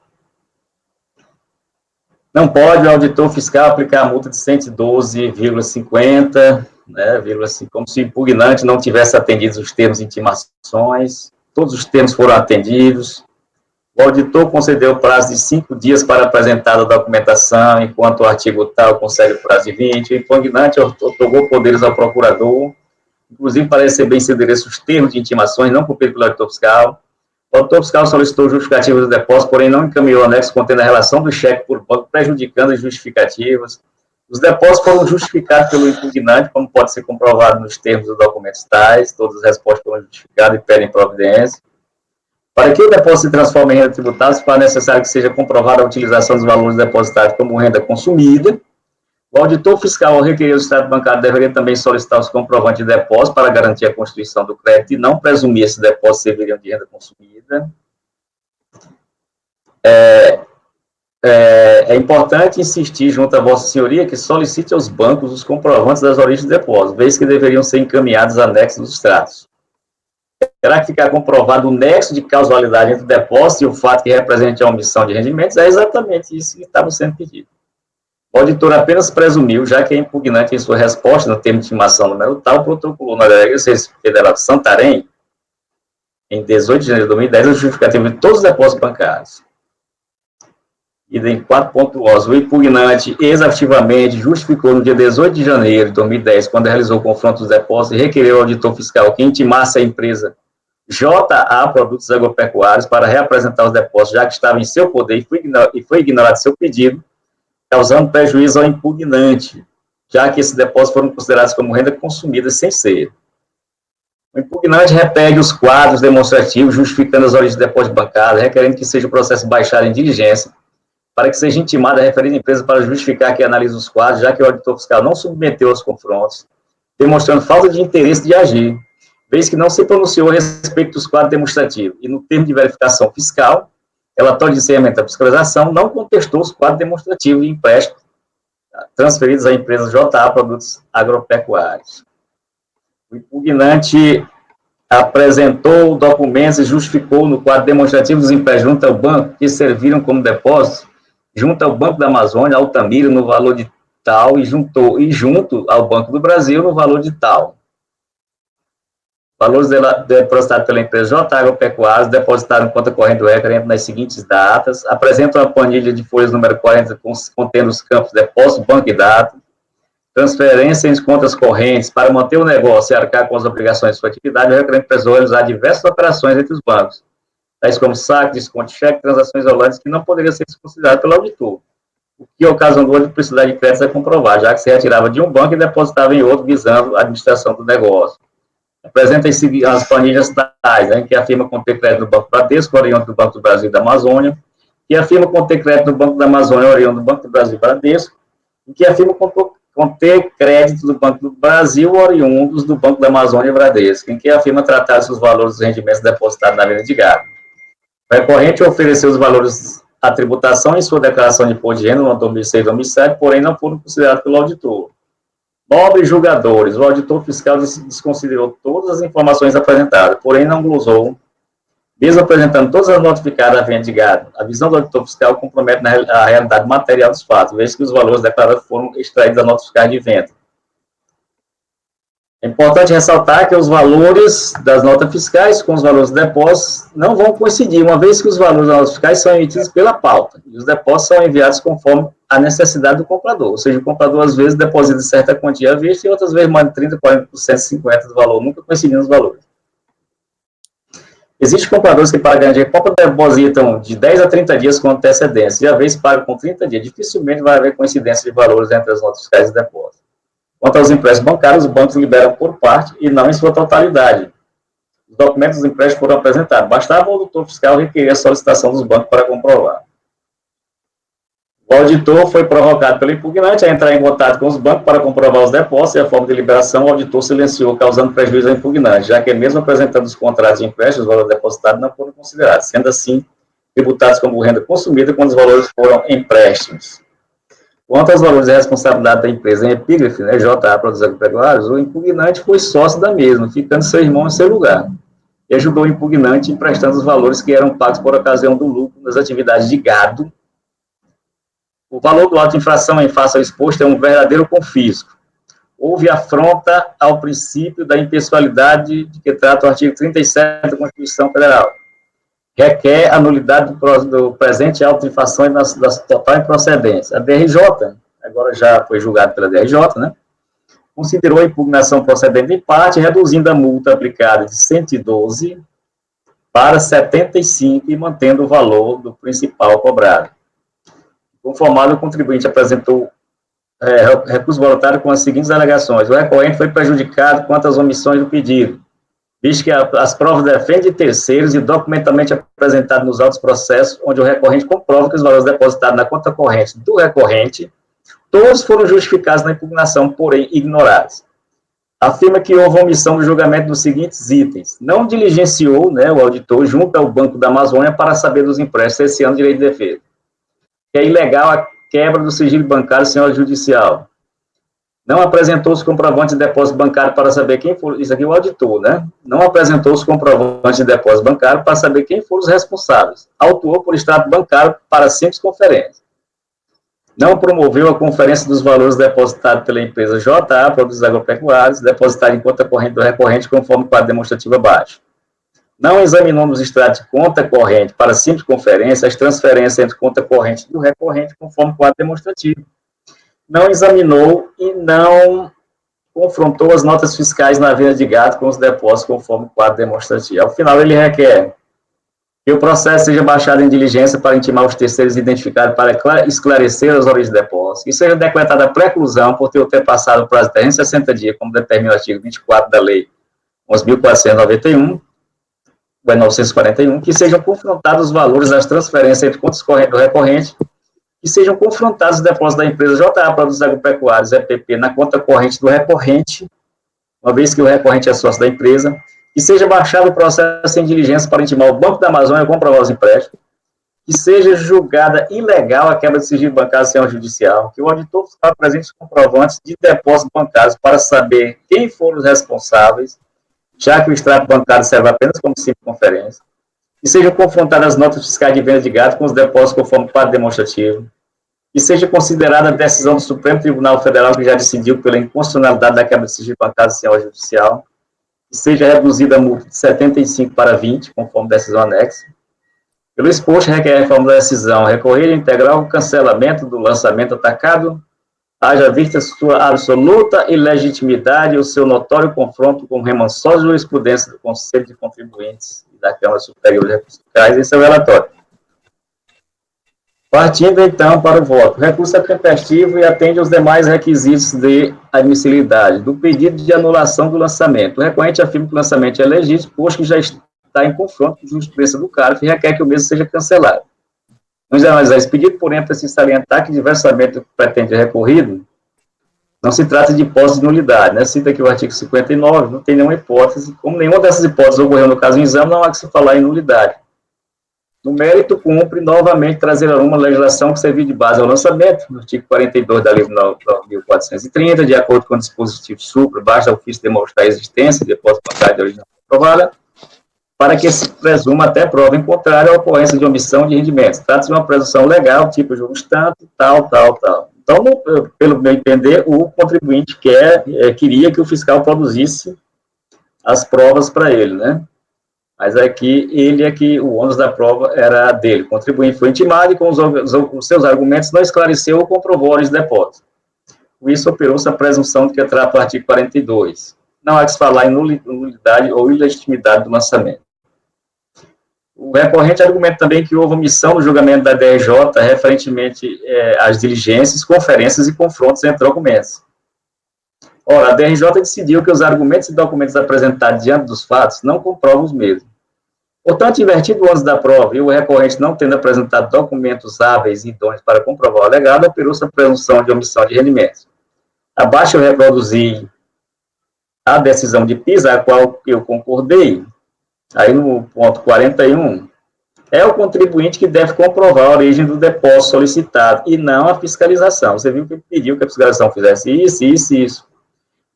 Não pode o auditor fiscal aplicar a multa de 112,50, né, como se o impugnante não tivesse atendido os termos de intimações. Todos os termos foram atendidos. O auditor concedeu prazo de 5 dias para apresentar a documentação, enquanto o artigo tal concede prazo de 20. O impugnante otorgou poderes ao procurador, inclusive para receber em seu endereço os termos de intimações não cumpridos pelo auditor fiscal. O auditor fiscal solicitou justificativas do depósito, porém não encaminhou o anexo contendo a relação do cheque por banco, prejudicando as justificativas. Os depósitos foram justificados pelo impugnante, como pode ser comprovado nos termos dos documentos tais. Todas as respostas foram justificadas e pedem providência. Para que o depósito se transforme em renda tributável, se for necessário que seja comprovada a utilização dos valores depositados como renda consumida. O auditor fiscal, ao requerer o extrato bancário, deveria também solicitar os comprovantes de depósito para garantir a constituição do crédito e não presumir esse depósito serviriam de renda consumida. É importante insistir junto à Vossa Senhoria que solicite aos bancos os comprovantes das origens do depósito, vez que deveriam ser encaminhados anexos dos extratos. Terá que ficar comprovado o nexo de causalidade entre o depósito e o fato que represente a omissão de rendimentos. É exatamente isso que estava sendo pedido. O auditor apenas presumiu, já que é impugnante em sua resposta no termo de intimação número tal, protocolou na Delegacia Federal de Santarém, em 18 de janeiro de 2010, a justificativa de todos os depósitos bancários. Item 4.11. O impugnante exaustivamente justificou no dia 18 de janeiro de 2010, quando realizou o confronto dos depósitos, e requereu ao auditor fiscal que intimasse a empresa JA Produtos Agropecuários para reapresentar os depósitos, já que estava em seu poder e foi ignorado seu pedido, causando prejuízo ao impugnante, já que esses depósitos foram considerados como renda consumida sem ser. O impugnante repede os quadros demonstrativos, justificando as origens do depósito bancário, requerendo que seja o processo baixado em diligência, para que seja intimada a referida empresa para justificar que analise os quadros, já que o auditor fiscal não submeteu aos confrontos, demonstrando falta de interesse de agir, vez que não se pronunciou a respeito dos quadros demonstrativos, e no termo de verificação fiscal, relatório de encerramento da fiscalização, não contestou os quadros demonstrativos de empréstimo transferidos à empresa JA Produtos Agropecuários. O impugnante apresentou documentos e justificou no quadro demonstrativo dos empréstimos junto ao banco, que serviram como depósito, junto ao Banco da Amazônia, Altamira, no valor de tal, e junto ao Banco do Brasil, no valor de tal. Valores depositados pela empresa J Agropecuários, depositados em conta corrente do requerente nas seguintes datas, apresentam a planilha de folhas número 40, contendo os campos depósito, banco e data, transferência em contas correntes para manter o negócio e arcar com as obrigações de sua atividade, o requerente precisou realizar diversas operações entre os bancos, tais como saque, desconto de cheque, transações rolantes que não poderiam ser desconsideradas pelo auditor, o que ocasionou a duplicidade de créditos a comprovar, já que se retirava de um banco e depositava em outro, visando a administração do negócio. Apresenta as planilhas tais, né, que afirma conter crédito do Banco Bradesco, oriundo do Banco do Brasil e da Amazônia, que afirma conter crédito do Banco da Amazônia, oriundo do Banco do Brasil e Bradesco, e que afirma conter crédito do Banco do Brasil, oriundos do Banco da Amazônia e Bradesco, em que afirma tratar os valores dos rendimentos depositados na venda de gado. O recorrente ofereceu os valores à tributação em sua declaração de imposto de renda no ano 2006 e 2007, porém não foram considerados pelo auditor. Nobres julgadores, o auditor fiscal desconsiderou todas as informações apresentadas, porém não glosou, mesmo apresentando todas as notificadas à venda de gado. A visão do auditor fiscal compromete a realidade material dos fatos, vez que os valores declarados foram extraídos da nota fiscal de venda. É importante ressaltar que os valores das notas fiscais com os valores dos depósitos não vão coincidir, uma vez que os valores das notas fiscais são emitidos pela pauta, e os depósitos são enviados conforme a necessidade do comprador, ou seja, o comprador às vezes deposita certa quantia à vista e outras vezes manda 30%, 40%, 50% do valor, nunca coincidindo os valores. Existem compradores que, para garantir a compra, depositam de 10 a 30 dias com antecedência, e às vezes pagam com 30 dias. Dificilmente vai haver coincidência de valores entre as notas fiscais e depósitos. Quanto aos empréstimos bancários, os bancos liberam por parte e não em sua totalidade. Os documentos dos empréstimos foram apresentados. Bastava o auditor fiscal requerer a solicitação dos bancos para comprovar. O auditor foi provocado pelo impugnante a entrar em contato com os bancos para comprovar os depósitos e a forma de liberação, o auditor silenciou, causando prejuízo ao impugnante, já que mesmo apresentando os contratos de empréstimo, os valores depositados não foram considerados, sendo assim tributados como renda consumida quando os valores foram empréstimos. Quanto aos valores de responsabilidade da empresa em epígrafe, né, JA Produtos Agropecuários, o impugnante foi sócio da mesma, ficando seu irmão em seu lugar, e ajudou o impugnante emprestando os valores que eram pagos por ocasião do lucro nas atividades de gado. O valor do auto de infração em face ao exposto é um verdadeiro confisco. Houve afronta ao princípio da impessoalidade de que trata o artigo 37 da Constituição Federal. Requer a nulidade do presente auto de infração e da total improcedência. A DRJ, agora já foi julgado pela DRJ, né, considerou a impugnação procedente em parte, reduzindo a multa aplicada de 112 para 75 e mantendo o valor do principal cobrado. Conformado, o contribuinte apresentou recurso voluntário com as seguintes alegações. O recorrente foi prejudicado quanto às omissões do pedido, visto que as provas defendem de terceiros e documentalmente apresentado nos autos processos, onde o recorrente comprova que os valores depositados na conta corrente do recorrente, todos foram justificados na impugnação, porém ignorados. Afirma que houve omissão do julgamento dos seguintes itens. Não diligenciou, né, o auditor junto ao Banco da Amazônia para saber dos empréstimos esse ano de direito de defesa. Que é ilegal a quebra do sigilo bancário sem ordem judicial. Não apresentou os comprovantes de depósito bancário para saber quem for, isso aqui é o auditor, né? Não apresentou os comprovantes de depósito bancário para saber quem foram os responsáveis. Autuou por extrato bancário para simples conferência. Não promoveu a conferência dos valores depositados pela empresa JA Produtos Agropecuários, depositado em conta corrente do recorrente, conforme o quadro demonstrativo abaixo. não examinou nos extratos de conta corrente para simples conferência as transferências entre conta corrente do recorrente, conforme quadro demonstrativo. Não examinou e não confrontou as notas fiscais na venda de gado com os depósitos, conforme quadro demonstrativo. Ao final, ele requer que o processo seja baixado em diligência para intimar os terceiros identificados para esclarecer as origens do depósito, que seja decretada a preclusão por ter ultrapassado o prazo de 360 dias, como determina o artigo 24 da Lei 11.491, 941, que sejam confrontados os valores das transferências entre contas correntes do recorrente, que sejam confrontados os depósitos da empresa JA Produtos Agropecuários, EPP, na conta corrente do recorrente, uma vez que o recorrente é sócio da empresa, que seja baixado o processo em diligência para intimar o Banco da Amazônia a comprovar os empréstimos, que seja julgada ilegal a quebra de sigilo bancário sem judicial, que o auditor fiscal apresente os comprovantes de depósitos bancários para saber quem foram os responsáveis, já que o extrato bancário serve apenas como simples conferência, que sejam confrontadas as notas fiscais de venda de gado com os depósitos conforme quadro demonstrativo, que seja considerada a decisão do Supremo Tribunal Federal que já decidiu pela inconstitucionalidade da quebra de sigilo bancário sem ordem judicial, que seja reduzida a multa de 75 para 20, conforme decisão anexa. Pelo exposto, requer a reforma da decisão, recorrer integral o cancelamento do lançamento atacado, haja vista sua absoluta ilegitimidade e o seu notório confronto com remansosa jurisprudência do Conselho de Contribuintes e da Câmara Superior de Recursos Fiscais em seu relatório. Partindo, então, para o voto. O recurso é tempestivo e atende aos demais requisitos de admissibilidade do pedido de anulação do lançamento. O recorrente afirma que o lançamento é legítimo, posto que já está em confronto com a jurisprudência do CARF e requer que o mesmo seja cancelado. Vamos analisar esse pedido, porém, para se salientar que, diversamente do que pretende recorrido, não se trata de hipótese de nulidade, né? Cita aqui o artigo 59, não tem nenhuma hipótese, como nenhuma dessas hipóteses ocorreu no caso do exame, não há que se falar em nulidade. No mérito, cumpre novamente trazer uma legislação que serviu de base ao lançamento, no artigo 42 da Lei 9.430, de acordo com o dispositivo supra, basta o ofício demonstrar a existência de depósito bancário de origem aprovada, para que se presuma até prova em contrário a ocorrência de omissão de rendimentos. Trata-se de uma presunção legal, tipo juros tanto, tal. Então, pelo meu entender, o contribuinte queria que o fiscal produzisse as provas para ele, né? Mas aqui, o ônus da prova era dele. O contribuinte foi intimado e, com os seus argumentos, não esclareceu ou comprovou os depósitos. Com isso, operou-se a presunção de que trata o artigo 42. Não há que se falar em nulidade ou ilegitimidade do lançamento. O recorrente argumenta também que houve omissão no julgamento da DRJ referentemente às diligências, conferências e confrontos entre documentos. Ora, a DRJ decidiu que os argumentos e documentos apresentados diante dos fatos não comprovam os mesmos. Portanto, invertido o ônus da prova e o recorrente não tendo apresentado documentos hábeis e idôneos para comprovar o alegado, operou-se a presunção de omissão de rendimentos. Abaixo eu reproduzi a decisão de PISA, a qual eu concordei, aí no ponto 41, é o contribuinte que deve comprovar a origem do depósito solicitado, e não a fiscalização. Você viu que ele pediu que a fiscalização fizesse isso,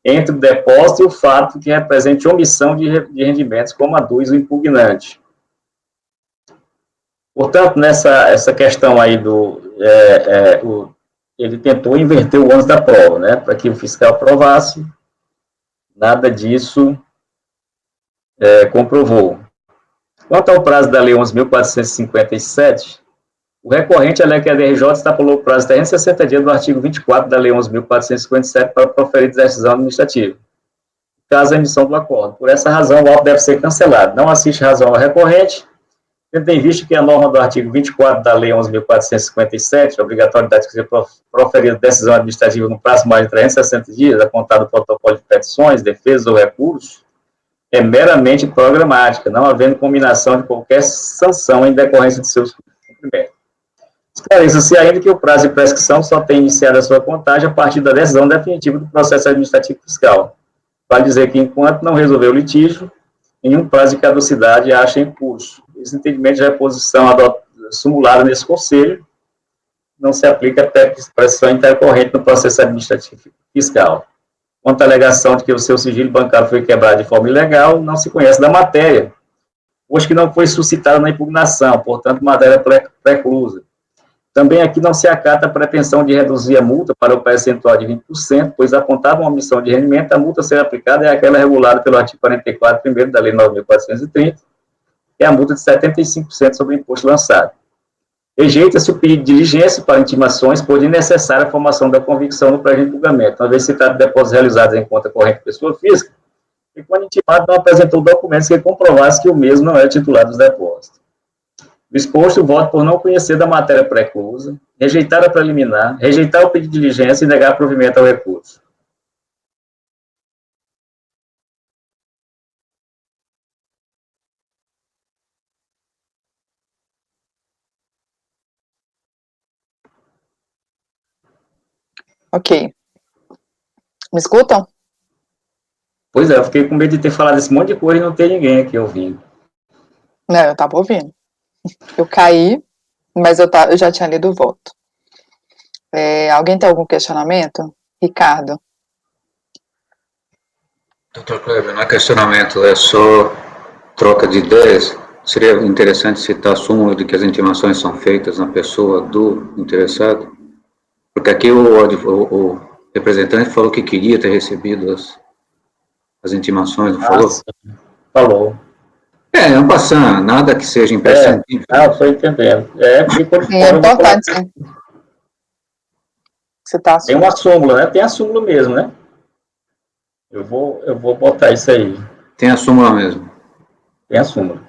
entre o depósito e o fato que represente omissão de rendimentos, como aduz o impugnante. Portanto, essa questão aí ele tentou inverter o ônus da prova, né, para que o fiscal provasse, nada disso comprovou. Quanto ao prazo da Lei 11.457, o recorrente alega que a DRJ estipulou o prazo de 360 dias do artigo 24 da Lei 11.457 para proferir decisão administrativa, caso a emissão do acordo. Por essa razão, o auto deve ser cancelado. Não assiste razão ao recorrente, tendo em vista que a norma do artigo 24 da Lei 11.457, a obrigatoriedade de ser proferida decisão administrativa no prazo de mais de 360 dias, a contar do protocolo de petições, defesas ou recursos, é meramente programática, não havendo combinação de qualquer sanção em decorrência de seus cumprimentos. Esclareça-se ainda que o prazo de prescrição só tem iniciado a sua contagem a partir da decisão definitiva do processo administrativo fiscal. Vale dizer que, enquanto não resolver o litígio, nenhum prazo de caducidade acha em curso. Esse entendimento de reposição simulada nesse conselho não se aplica até a expressão intercorrente no processo administrativo fiscal. Quanto à alegação de que o seu sigilo bancário foi quebrado de forma ilegal, não se conhece da matéria, pois que não foi suscitada na impugnação, portanto, matéria preclusa. Também aqui não se acata a pretensão de reduzir a multa para o percentual de 20%, pois apontada uma omissão de rendimento, a multa a ser aplicada é aquela regulada pelo artigo 44, primeiro da Lei 9.430, e a multa de 75% sobre o imposto lançado. Rejeita-se o pedido de diligência para intimações por necessária a formação da convicção no presente julgamento, uma vez se trata de depósitos realizados em conta corrente de pessoa física, e quando intimado não apresentou documentos que comprovassem que o mesmo não é titular dos depósitos. O exposto, o voto por não conhecer da matéria preclusa, rejeitar a preliminar, rejeitar o pedido de diligência e negar provimento ao recurso. Ok. Me escutam? Pois é, eu fiquei com medo de ter falado esse monte de coisa e não ter ninguém aqui ouvindo. Não, eu estava ouvindo. Eu caí, mas eu já tinha lido o voto. Alguém tem algum questionamento? Ricardo? Doutor Kleber, não é questionamento, é só troca de ideias. Seria interessante citar a súmula de que as intimações são feitas na pessoa do interessado, porque aqui o representante falou que queria ter recebido as intimações, não falou? Falou. Não passando, nada que seja imprescindível. Estou entendendo. Porque quando Sim, é importante, sim. Você tá tem uma súmula, né? Tem a súmula mesmo, né? Eu vou botar isso aí. Tem a súmula mesmo. Tem a súmula.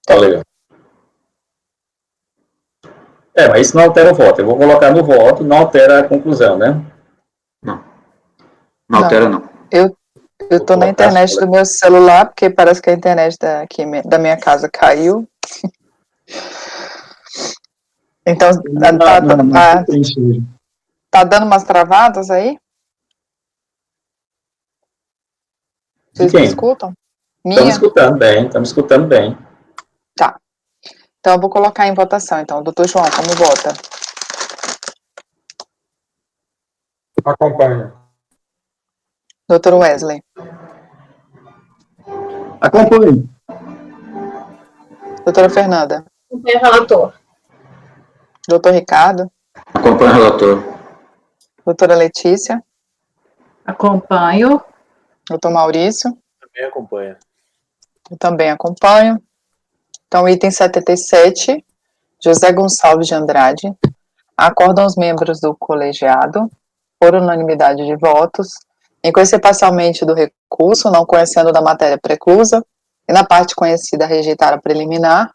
Valeu. Mas isso não altera o voto. Eu vou colocar no voto, não altera a conclusão, né? Não. Não altera, não. Eu tô na internet do meu celular, porque parece que a internet da minha casa caiu. Então, tá dando umas travadas aí? Vocês me escutam? Estamos escutando bem. Tá. Então, eu vou colocar em votação, então. Doutor João, como vota? Acompanho. Doutor Wesley? Acompanho. Doutora Fernanda? Acompanho o relator. Doutor Ricardo? Acompanho o relator. Doutora Letícia? Acompanho. Doutor Maurício? Também acompanho. Eu também acompanho. Então, item 77, José Gonçalves de Andrade. Acordam os membros do colegiado, por unanimidade de votos, em conhecer parcialmente do recurso, não conhecendo da matéria preclusa, e na parte conhecida rejeitar a preliminar,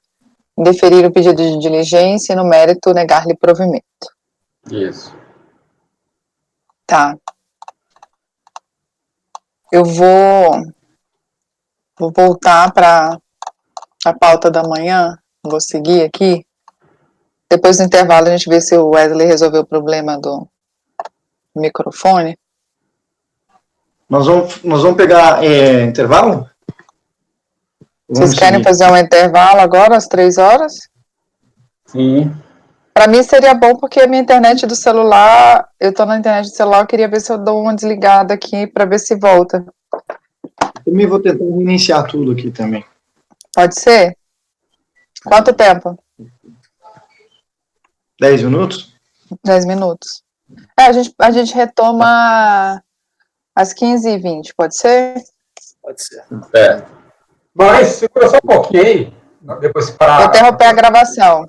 indeferir o pedido de diligência e, no mérito, negar-lhe provimento. Isso. Tá. Eu vou voltar para a pauta da manhã, vou seguir aqui. Depois do intervalo a gente vê se o Wesley resolveu o problema do microfone. Nós vamos pegar intervalo? Vocês querem fazer um intervalo agora, às 3 horas? Sim. Para mim seria bom, porque a minha internet do celular, eu tô na internet do celular, eu queria ver se eu dou uma desligada aqui para ver se volta. Eu também vou tentar reiniciar tudo aqui também. Pode ser? Quanto tempo? 10 minutos? 10 minutos. A gente retoma às 15h20, pode ser? Pode ser. Mas segura só um pouquinho aí. Depois para. Vou interromper a gravação.